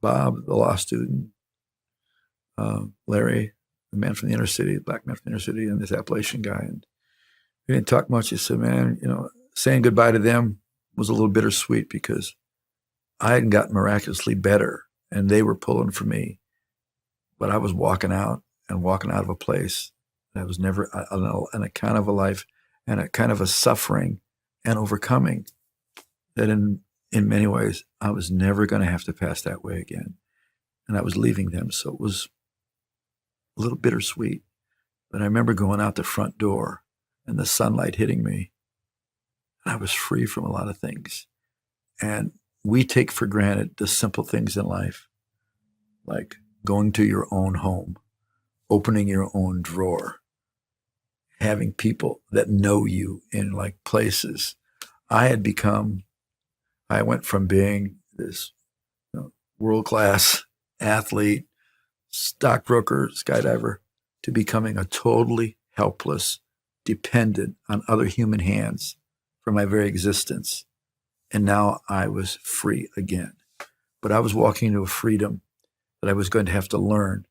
Bob, the law student, Larry, the man from the inner city, black man from the inner city, and this Appalachian guy. And we didn't talk much. He said, man, saying goodbye to them was a little bittersweet because I hadn't gotten miraculously better, and they were pulling for me. But I was walking out of a place that was never an account of a life and a kind of a suffering and overcoming that in many ways, I was never going to have to pass that way again. And I was leaving them. So it was a little bittersweet. But I remember going out the front door and the sunlight hitting me. And I was free from a lot of things. And we take for granted the simple things in life, like going to your own home, opening your own drawer, having people that know you in like places. I went from being this world-class athlete, stockbroker, skydiver, to becoming a totally helpless, dependent on other human hands for my very existence. And now I was free again. But I was walking into a freedom that I was going to have to learn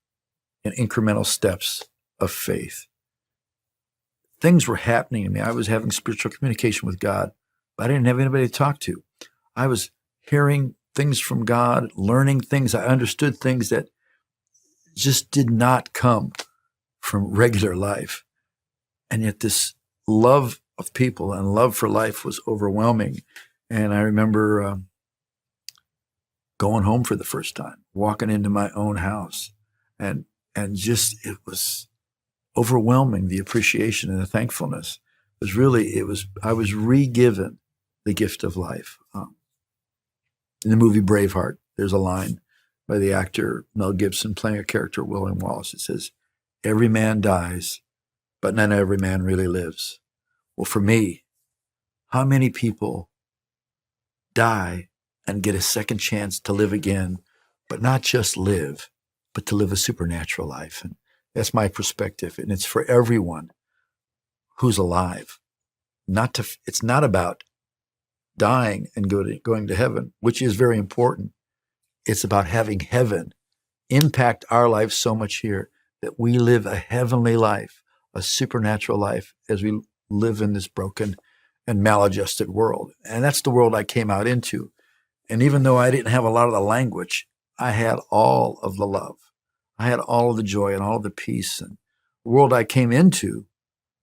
in incremental steps of faith. Things were happening to me. I was having spiritual communication with God, but I didn't have anybody to talk to. I was hearing things from God, learning things. I understood things that just did not come from regular life. And yet this love of people and love for life was overwhelming. And I remember going home for the first time, walking into my own house, and just it was overwhelming. The appreciation and the thankfulness was really, I was re-given the gift of life. In the movie Braveheart, there's a line by the actor Mel Gibson playing a character, William Wallace. It says, "Every man dies, but not every man really lives." Well, for me, how many people die and get a second chance to live again, but not just live, but to live a supernatural life? And that's my perspective. And it's for everyone who's alive. It's not about dying and going to heaven, which is very important. It's about having heaven impact our life so much here that we live a heavenly life, a supernatural life, as we live in this broken and maladjusted world. And that's the world I came out into. And even though I didn't have a lot of the language, I had all of the love. I had all of the joy and all of the peace. And the world I came into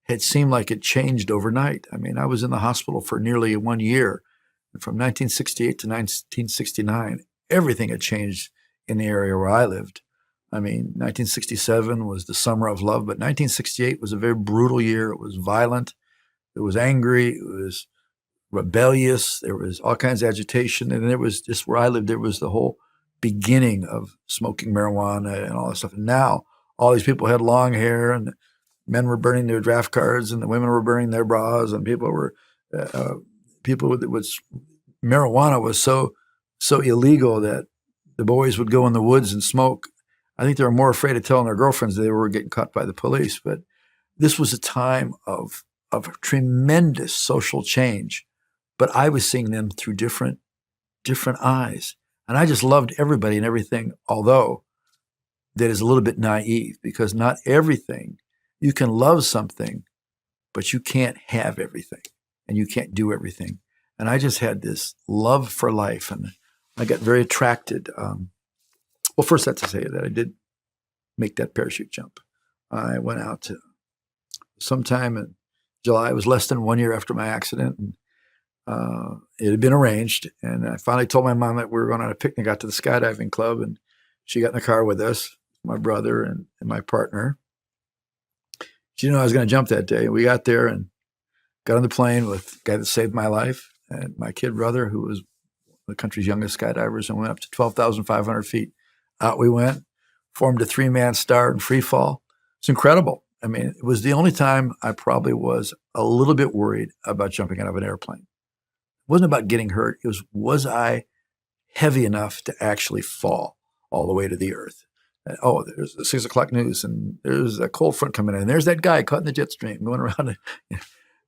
had seemed like it changed overnight. I mean, I was in the hospital for nearly 1 year. And from 1968 to 1969, everything had changed in the area where I lived. I mean, 1967 was the summer of love, but 1968 was a very brutal year. It was violent. It was angry. It was rebellious. There was all kinds of agitation. And there was just where I lived, there was the whole beginning of smoking marijuana and all that stuff. And now all these people had long hair, and men were burning their draft cards, and the women were burning their bras, and marijuana was so illegal that the boys would go in the woods and smoke. I think they were more afraid of telling their girlfriends they were getting caught by the police. But this was a time of tremendous social change. But I was seeing them through different eyes. And I just loved everybody and everything, although that is a little bit naive, because not everything, you can love something, but you can't have everything and you can't do everything. And I just had this love for life, and I got very attracted. Well, first I have to say that I did make that parachute jump. I went out sometime in July. It was less than 1 year after my accident, and it had been arranged. And I finally told my mom that we were going on a picnic out to the skydiving club, and she got in the car with us, my brother and my partner. She didn't know I was going to jump that day. We got there and got on the plane with the guy that saved my life and my kid brother, who was the country's youngest skydivers, and went up to 12,500 feet. Out we went, formed a 3-man star in free fall. It's incredible. I mean, it was the only time I probably was a little bit worried about jumping out of an airplane. It wasn't about getting hurt. It was I heavy enough to actually fall all the way to the earth? And, there's the 6 o'clock news, and there's a cold front coming in, and there's that guy caught in the jet stream going around.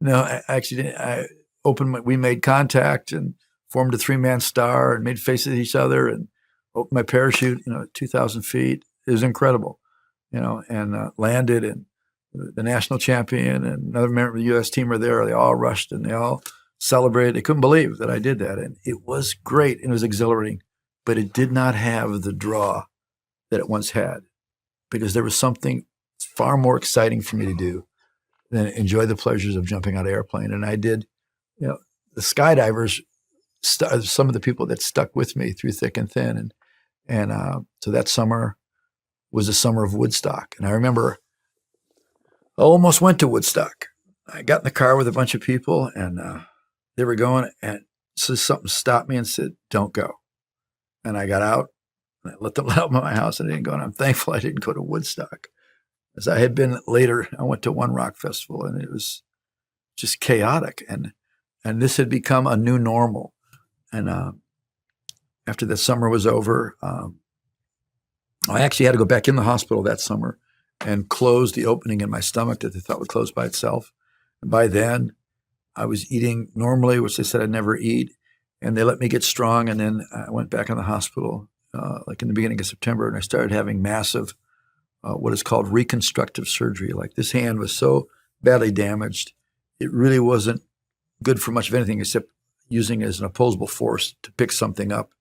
No, I actually didn't. We made contact and formed a 3-man star and made faces at each other and opened my parachute, at 2,000 feet. It was incredible, and landed, and the national champion and another member of the U.S. team were there. They all rushed and they all celebrated. They couldn't believe that I did that. And it was great and it was exhilarating, but it did not have the draw that it once had, because there was something far more exciting for me to do than enjoy the pleasures of jumping out of an airplane. And I did, the skydivers, some of the people that stuck with me through thick and thin. And so that summer was the summer of Woodstock. And I remember I almost went to Woodstock. I got in the car with a bunch of people, and they were going, and so something stopped me and said, "Don't go." And I got out, and I let them out of my house, and I didn't go. And I'm thankful I didn't go to Woodstock. As I had been later, I went to one rock festival, and it was just chaotic. And this had become a new normal. And after the summer was over, I actually had to go back in the hospital that summer and close the opening in my stomach that they thought would close by itself. And by then, I was eating normally, which they said I'd never eat. And they let me get strong. And then I went back in the hospital, like in the beginning of September, and I started having massive, what is called reconstructive surgery. Like, this hand was so badly damaged, it really wasn't good for much of anything except using it as an opposable force to pick something up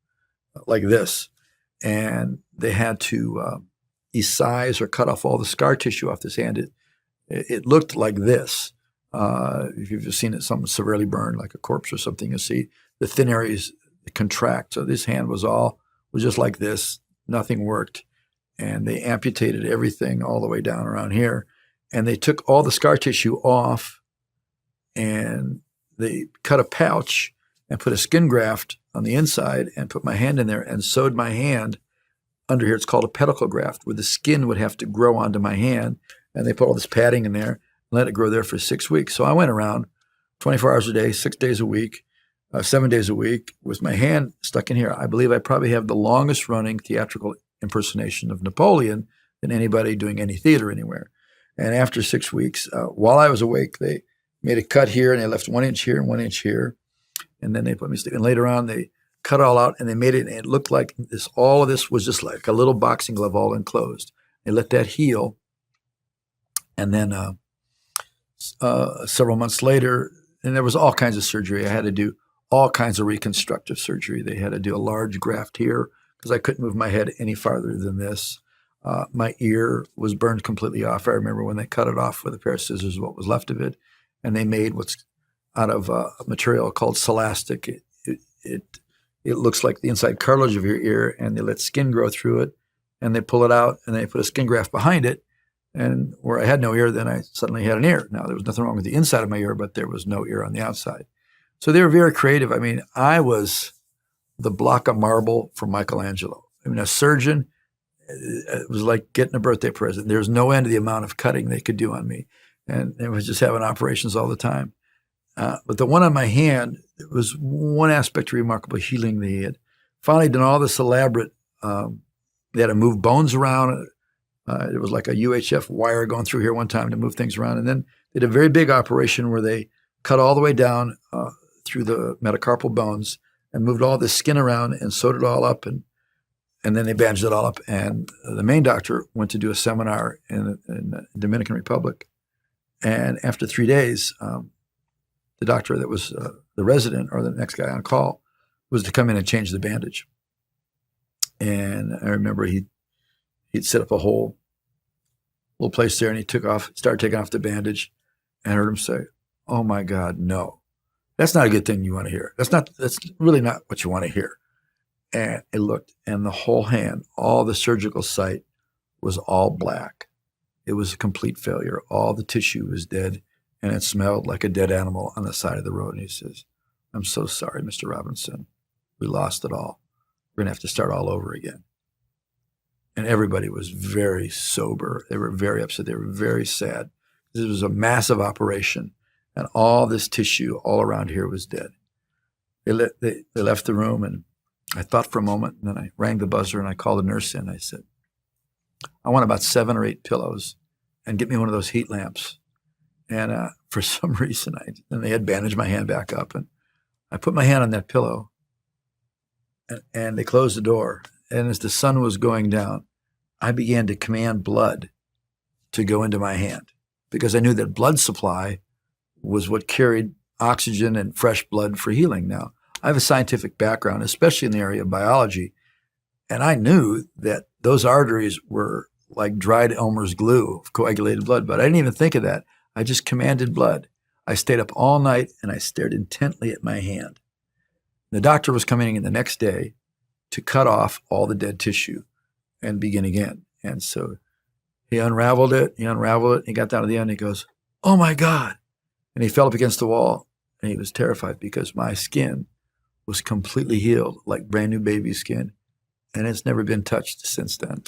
like this. And they had to excise or cut off all the scar tissue off this hand, it looked like this. If you've seen it, something severely burned, like a corpse or something, you'll see the thin areas contract. So this hand was just like this. Nothing worked. And they amputated everything all the way down around here. And they took all the scar tissue off, and they cut a pouch and put a skin graft on the inside and put my hand in there and sewed my hand under here. It's called a pedicle graft, where the skin would have to grow onto my hand. And they put all this padding in there and let it grow there for 6 weeks. So I went around 24 hours a day, 6 days a week, 7 days a week with my hand stuck in here. I believe I probably have the longest running theatrical impersonation of Napoleon than anybody doing any theater anywhere. And after 6 weeks, while I was awake, they made a cut here, and they left 1 inch here and 1 inch here. And then they put me to sleep. And later on, they cut it all out, and they made it, and it looked like this. All of this was just like a little boxing glove all enclosed. They let that heal. And then several months later, and there was all kinds of surgery. I had to do all kinds of reconstructive surgery. They had to do a large graft here because I couldn't move my head any farther than this. My ear was burned completely off. I remember when they cut it off with a pair of scissors, what was left of it, and they made what's out of a material called celastic. It looks like the inside cartilage of your ear, and they let skin grow through it, and they pull it out, and they put a skin graft behind it. And where I had no ear, then I suddenly had an ear. Now, there was nothing wrong with the inside of my ear, but there was no ear on the outside. So they were very creative. I mean, I was the block of marble for Michelangelo. I mean, a surgeon, it was like getting a birthday present. There was no end to the amount of cutting they could do on me. And they was just having operations all the time. But the one on my hand, it was one aspect of remarkable healing they had. Finally done all this elaborate, they had to move bones around. It was like a UHF wire going through here one time to move things around. And then they did a very big operation where they cut all the way down through the metacarpal bones and moved all this skin around and sewed it all up. And then they bandaged it all up. And the main doctor went to do a seminar in the Dominican Republic. And after 3 days, the doctor that was the resident or the next guy on call was to come in and change the bandage. And I remember he'd set up a whole little place there, and he started taking off the bandage, and I heard him say, "Oh my God, no. That's not a good thing you want to hear. That's really not what you want to hear." And it looked, and the whole hand, all the surgical site was all black. It was a complete failure. All the tissue was dead, and it smelled like a dead animal on the side of the road. And he says, "I'm so sorry, Mr. Robinson. We lost it all. We're going to have to start all over again." And everybody was very sober. They were very upset. They were very sad. This was a massive operation, and all this tissue all around here was dead. They left the room, and I thought for a moment, and then I rang the buzzer, and I called the nurse in. I said, "I want about 7 or 8 pillows, and get me one of those heat lamps." And for some reason, they had bandaged my hand back up, and I put my hand on that pillow, and they closed the door. And as the sun was going down, I began to command blood to go into my hand because I knew that blood supply was what carried oxygen and fresh blood for healing. Now, I have a scientific background, especially in the area of biology, and I knew that those arteries were like dried Elmer's glue of coagulated blood, but I didn't even think of that. I just commanded blood. I stayed up all night, and I stared intently at my hand. The doctor was coming in the next day to cut off all the dead tissue and begin again. And so he unraveled it, and he got down to the end, and he goes, "Oh my God." And he fell up against the wall, and he was terrified because my skin was completely healed, like brand new baby skin, and it's never been touched since then.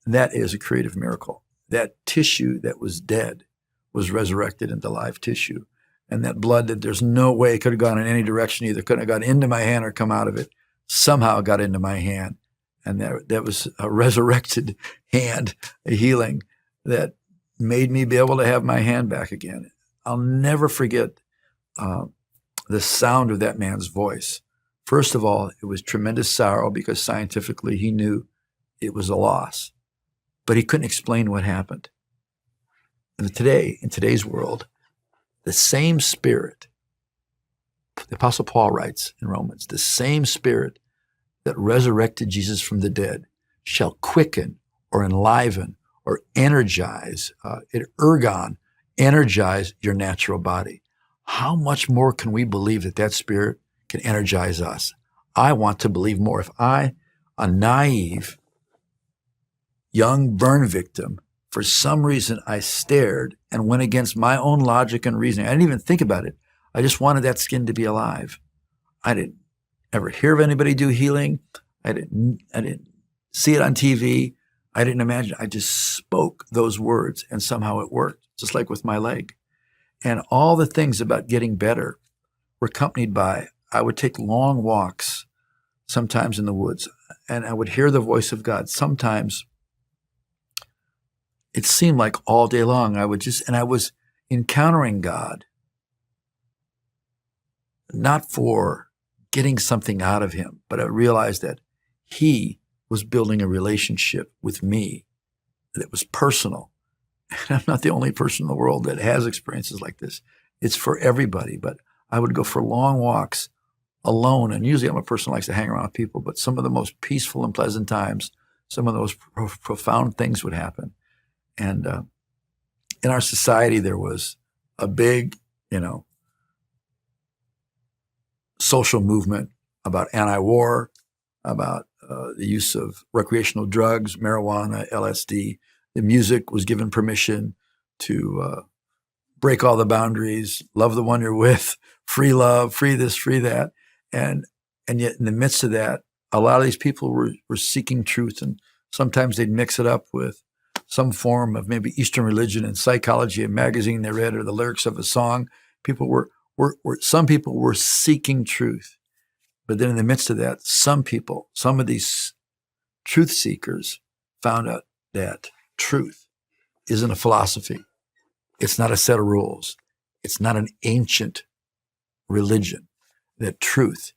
And that is a creative miracle. That tissue that was dead was resurrected into live tissue. And that blood that there's no way it could have gone in any direction either, couldn't have gone into my hand or come out of it, somehow got into my hand. And that was a resurrected hand, a healing that made me be able to have my hand back again. I'll never forget the sound of that man's voice. First of all, it was tremendous sorrow because scientifically he knew it was a loss, but he couldn't explain what happened. And today, in today's world, the same Spirit, the Apostle Paul writes in Romans, the same Spirit that resurrected Jesus from the dead shall quicken or enliven or energize, energize your natural body. How much more can we believe that that Spirit can energize us? I want to believe more. If I, a naive, young burn victim, for some reason I stared and went against my own logic and reasoning. I didn't even think about it. I just wanted that skin to be alive. I didn't ever hear of anybody do healing. I didn't see it on TV. I didn't imagine. I just spoke those words and somehow it worked, just like with my leg. And all the things about getting better were accompanied by, I would take long walks, sometimes in the woods, and I would hear the voice of God. Sometimes it seemed like all day long I was encountering God, not for getting something out of him, but I realized that he was building a relationship with me that was personal. And I'm not the only person in the world that has experiences like this. It's for everybody, but I would go for long walks alone. And usually I'm a person who likes to hang around with people, but some of the most peaceful and pleasant times, some of the most profound things would happen. And in our society, there was a big, social movement about anti-war, about the use of recreational drugs, marijuana, LSD. The music was given permission to break all the boundaries, love the one you're with, free love, free this, free that. And yet in the midst of that, a lot of these people were seeking truth, and sometimes they'd mix it up with some form of maybe Eastern religion and psychology, a magazine they read, or the lyrics of a song. Some people were seeking truth. But then in the midst of that, some of these truth seekers found out that truth isn't a philosophy. It's not a set of rules. It's not an ancient religion. That truth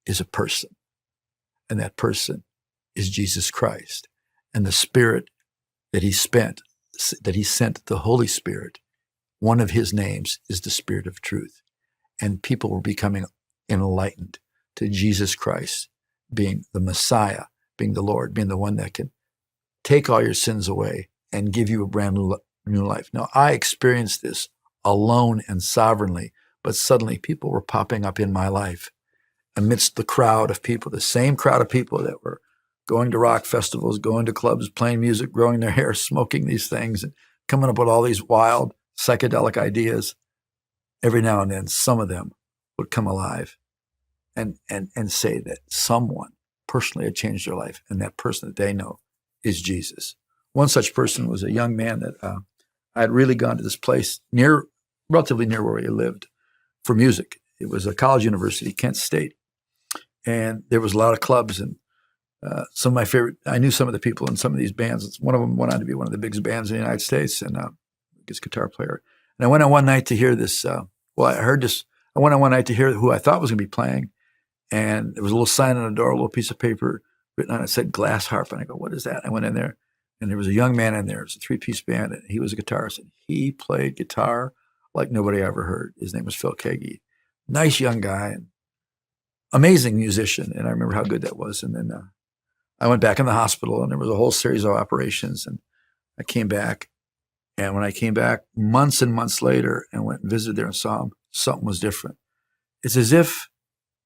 is a person. And that person is Jesus Christ. And the Spirit that he sent, the Holy Spirit, one of his names is the Spirit of truth. And people were becoming enlightened to Jesus Christ being the Messiah, being the Lord, being the one that can take all your sins away and give you a brand new life. Now, I experienced this alone and sovereignly, but suddenly people were popping up in my life amidst the crowd of people, the same crowd of people that were going to rock festivals, going to clubs, playing music, growing their hair, smoking these things, and coming up with all these wild psychedelic ideas. Every now and then, some of them would come alive and say that someone personally had changed their life, and that person that they know is Jesus. One such person was a young man that I had really gone to this place relatively near where he lived for music. It was a college university, Kent State, and there was a lot of clubs, and some of my favorite, I knew some of the people in some of these bands. One of them went on to be one of the biggest bands in the United States, and his guitar player. And I went on one night to hear this. I went on one night to hear who I thought was going to be playing, and there was a little sign on the door, a little piece of paper written on it, said glass harp. And I go, what is that? I went in there, and there was a young man in there. It was a three-piece band, and he was a guitarist. And he played guitar like nobody I ever heard. His name was Phil Kagi. Nice young guy, and amazing musician. And I remember how good that was. And then I went back in the hospital, and there was a whole series of operations. And I came back. And when I came back months and months later and went and visited there and saw him, something was different. It's as if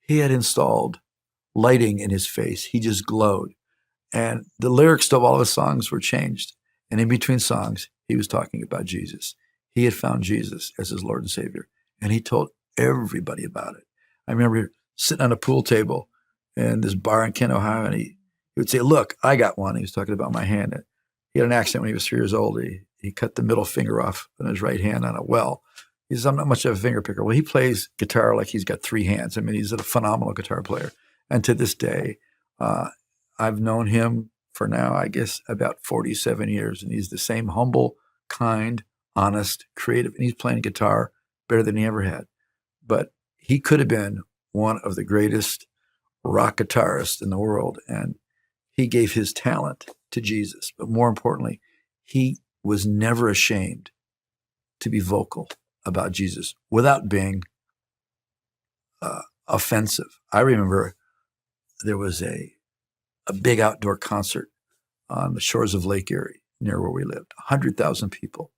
he had installed lighting in his face. He just glowed. And the lyrics to all of his songs were changed. And in between songs, he was talking about Jesus. He had found Jesus as his Lord and Savior. And he told everybody about it. I remember sitting on a pool table in this bar in Kent, Ohio, and he would say, look, I got one. He was talking about my hand. He had an accident when he was 3 years old. He cut the middle finger off on his right hand on a well. He says, I'm not much of a finger picker. Well, he plays guitar like he's got 3 hands. I mean, he's a phenomenal guitar player. And to this day, I've known him for now, I guess, about 47 years. And he's the same humble, kind, honest, creative. And he's playing guitar better than he ever had. But he could have been one of the greatest rock guitarists in the world. And he gave his talent to Jesus. But more importantly, he was never ashamed to be vocal about Jesus without being offensive. I remember there was a big outdoor concert on the shores of Lake Erie, near where we lived, 100,000 people.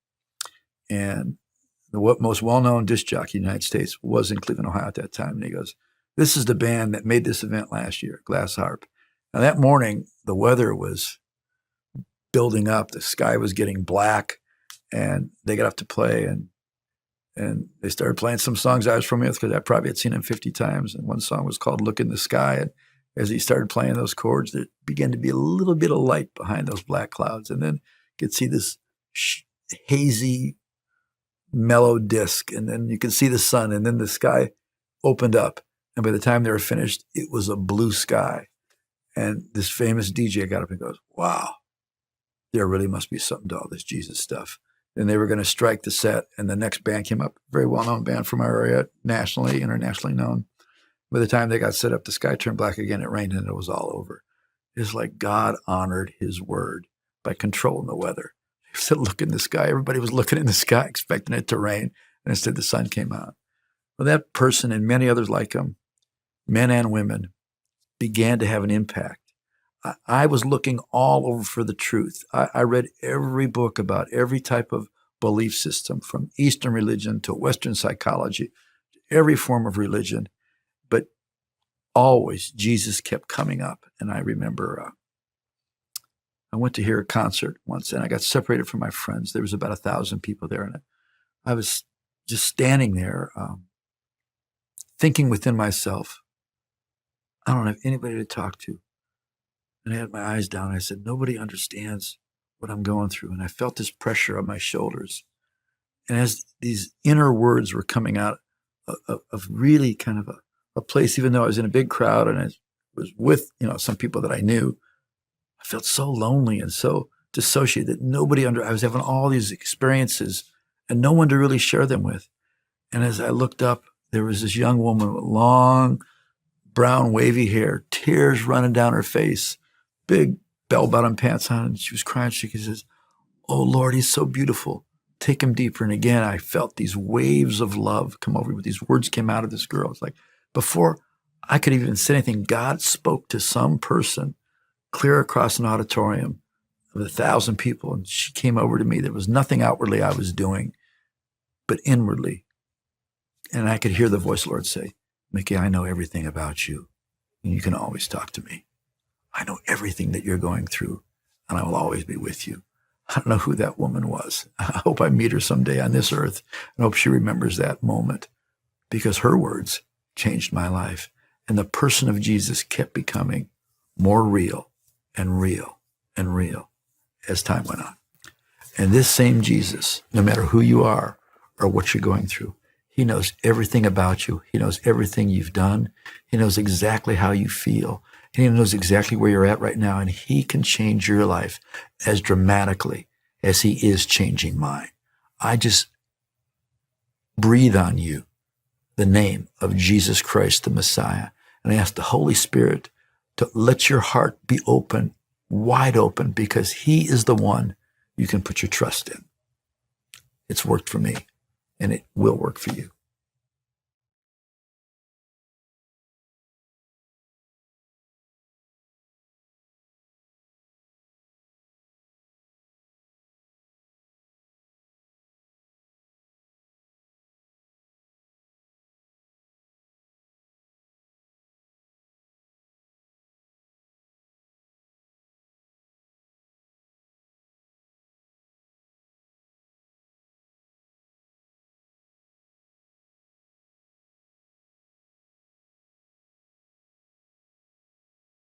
And the most well-known disc jockey in the United States was in Cleveland, Ohio at that time. And he goes, "This is the band that made this event last year, Glass Harp." Now that morning, the weather was building up. The sky was getting black, and they got up to play, and they started playing some songs I was familiar with because I probably had seen them 50 times. And one song was called "Look in the Sky." And as he started playing those chords, there began to be a little bit of light behind those black clouds. And then you could see this hazy, mellow disc. And then you could see the sun. And then the sky opened up. And by the time they were finished, it was a blue sky. And this famous DJ got up and goes, "Wow, there really must be something to all this Jesus stuff." And they were going to strike the set. And the next band came up, very well-known band from our area, nationally, internationally known. By the time they got set up, the sky turned black again. It rained and it was all over. It's like God honored his word by controlling the weather. He said, "Look in the sky." Everybody was looking in the sky, expecting it to rain. And instead the sun came out. Well, that person and many others like him, men and women, began to have an impact. I was looking all over for the truth. I read every book about every type of belief system, from Eastern religion to Western psychology, every form of religion. But always Jesus kept coming up. And I remember I went to hear a concert once, and I got separated from my friends. There was about 1,000 people there. And I was just standing there thinking within myself, I don't have anybody to talk to. And I had my eyes down. I said, nobody understands what I'm going through. And I felt this pressure on my shoulders. And as these inner words were coming out of really kind of a place, even though I was in a big crowd and I was with, some people that I knew, I felt so lonely and so dissociated that I was having all these experiences and no one to really share them with. And as I looked up, there was this young woman with long, brown, wavy hair, tears running down her face, big bell-bottom pants on, and she was crying. She says, "Oh, Lord, he's so beautiful. Take him deeper." And again, I felt these waves of love come over me. These words came out of this girl. It's like before I could even say anything, God spoke to some person clear across an auditorium of 1,000 people, and she came over to me. There was nothing outwardly I was doing, but inwardly. And I could hear the voice of the Lord say, "Mickey, I know everything about you, and you can always talk to me. I know everything that you're going through, and I will always be with you." I don't know who that woman was. I hope I meet her someday on this earth. I hope she remembers that moment, because her words changed my life. And the person of Jesus kept becoming more real and real and real as time went on. And this same Jesus, no matter who you are or what you're going through, he knows everything about you. He knows everything you've done. He knows exactly how you feel. And he knows exactly where you're at right now. And he can change your life as dramatically as he is changing mine. I just breathe on you the name of Jesus Christ, the Messiah. And I ask the Holy Spirit to let your heart be open, wide open, because he is the one you can put your trust in. It's worked for me, and it will work for you.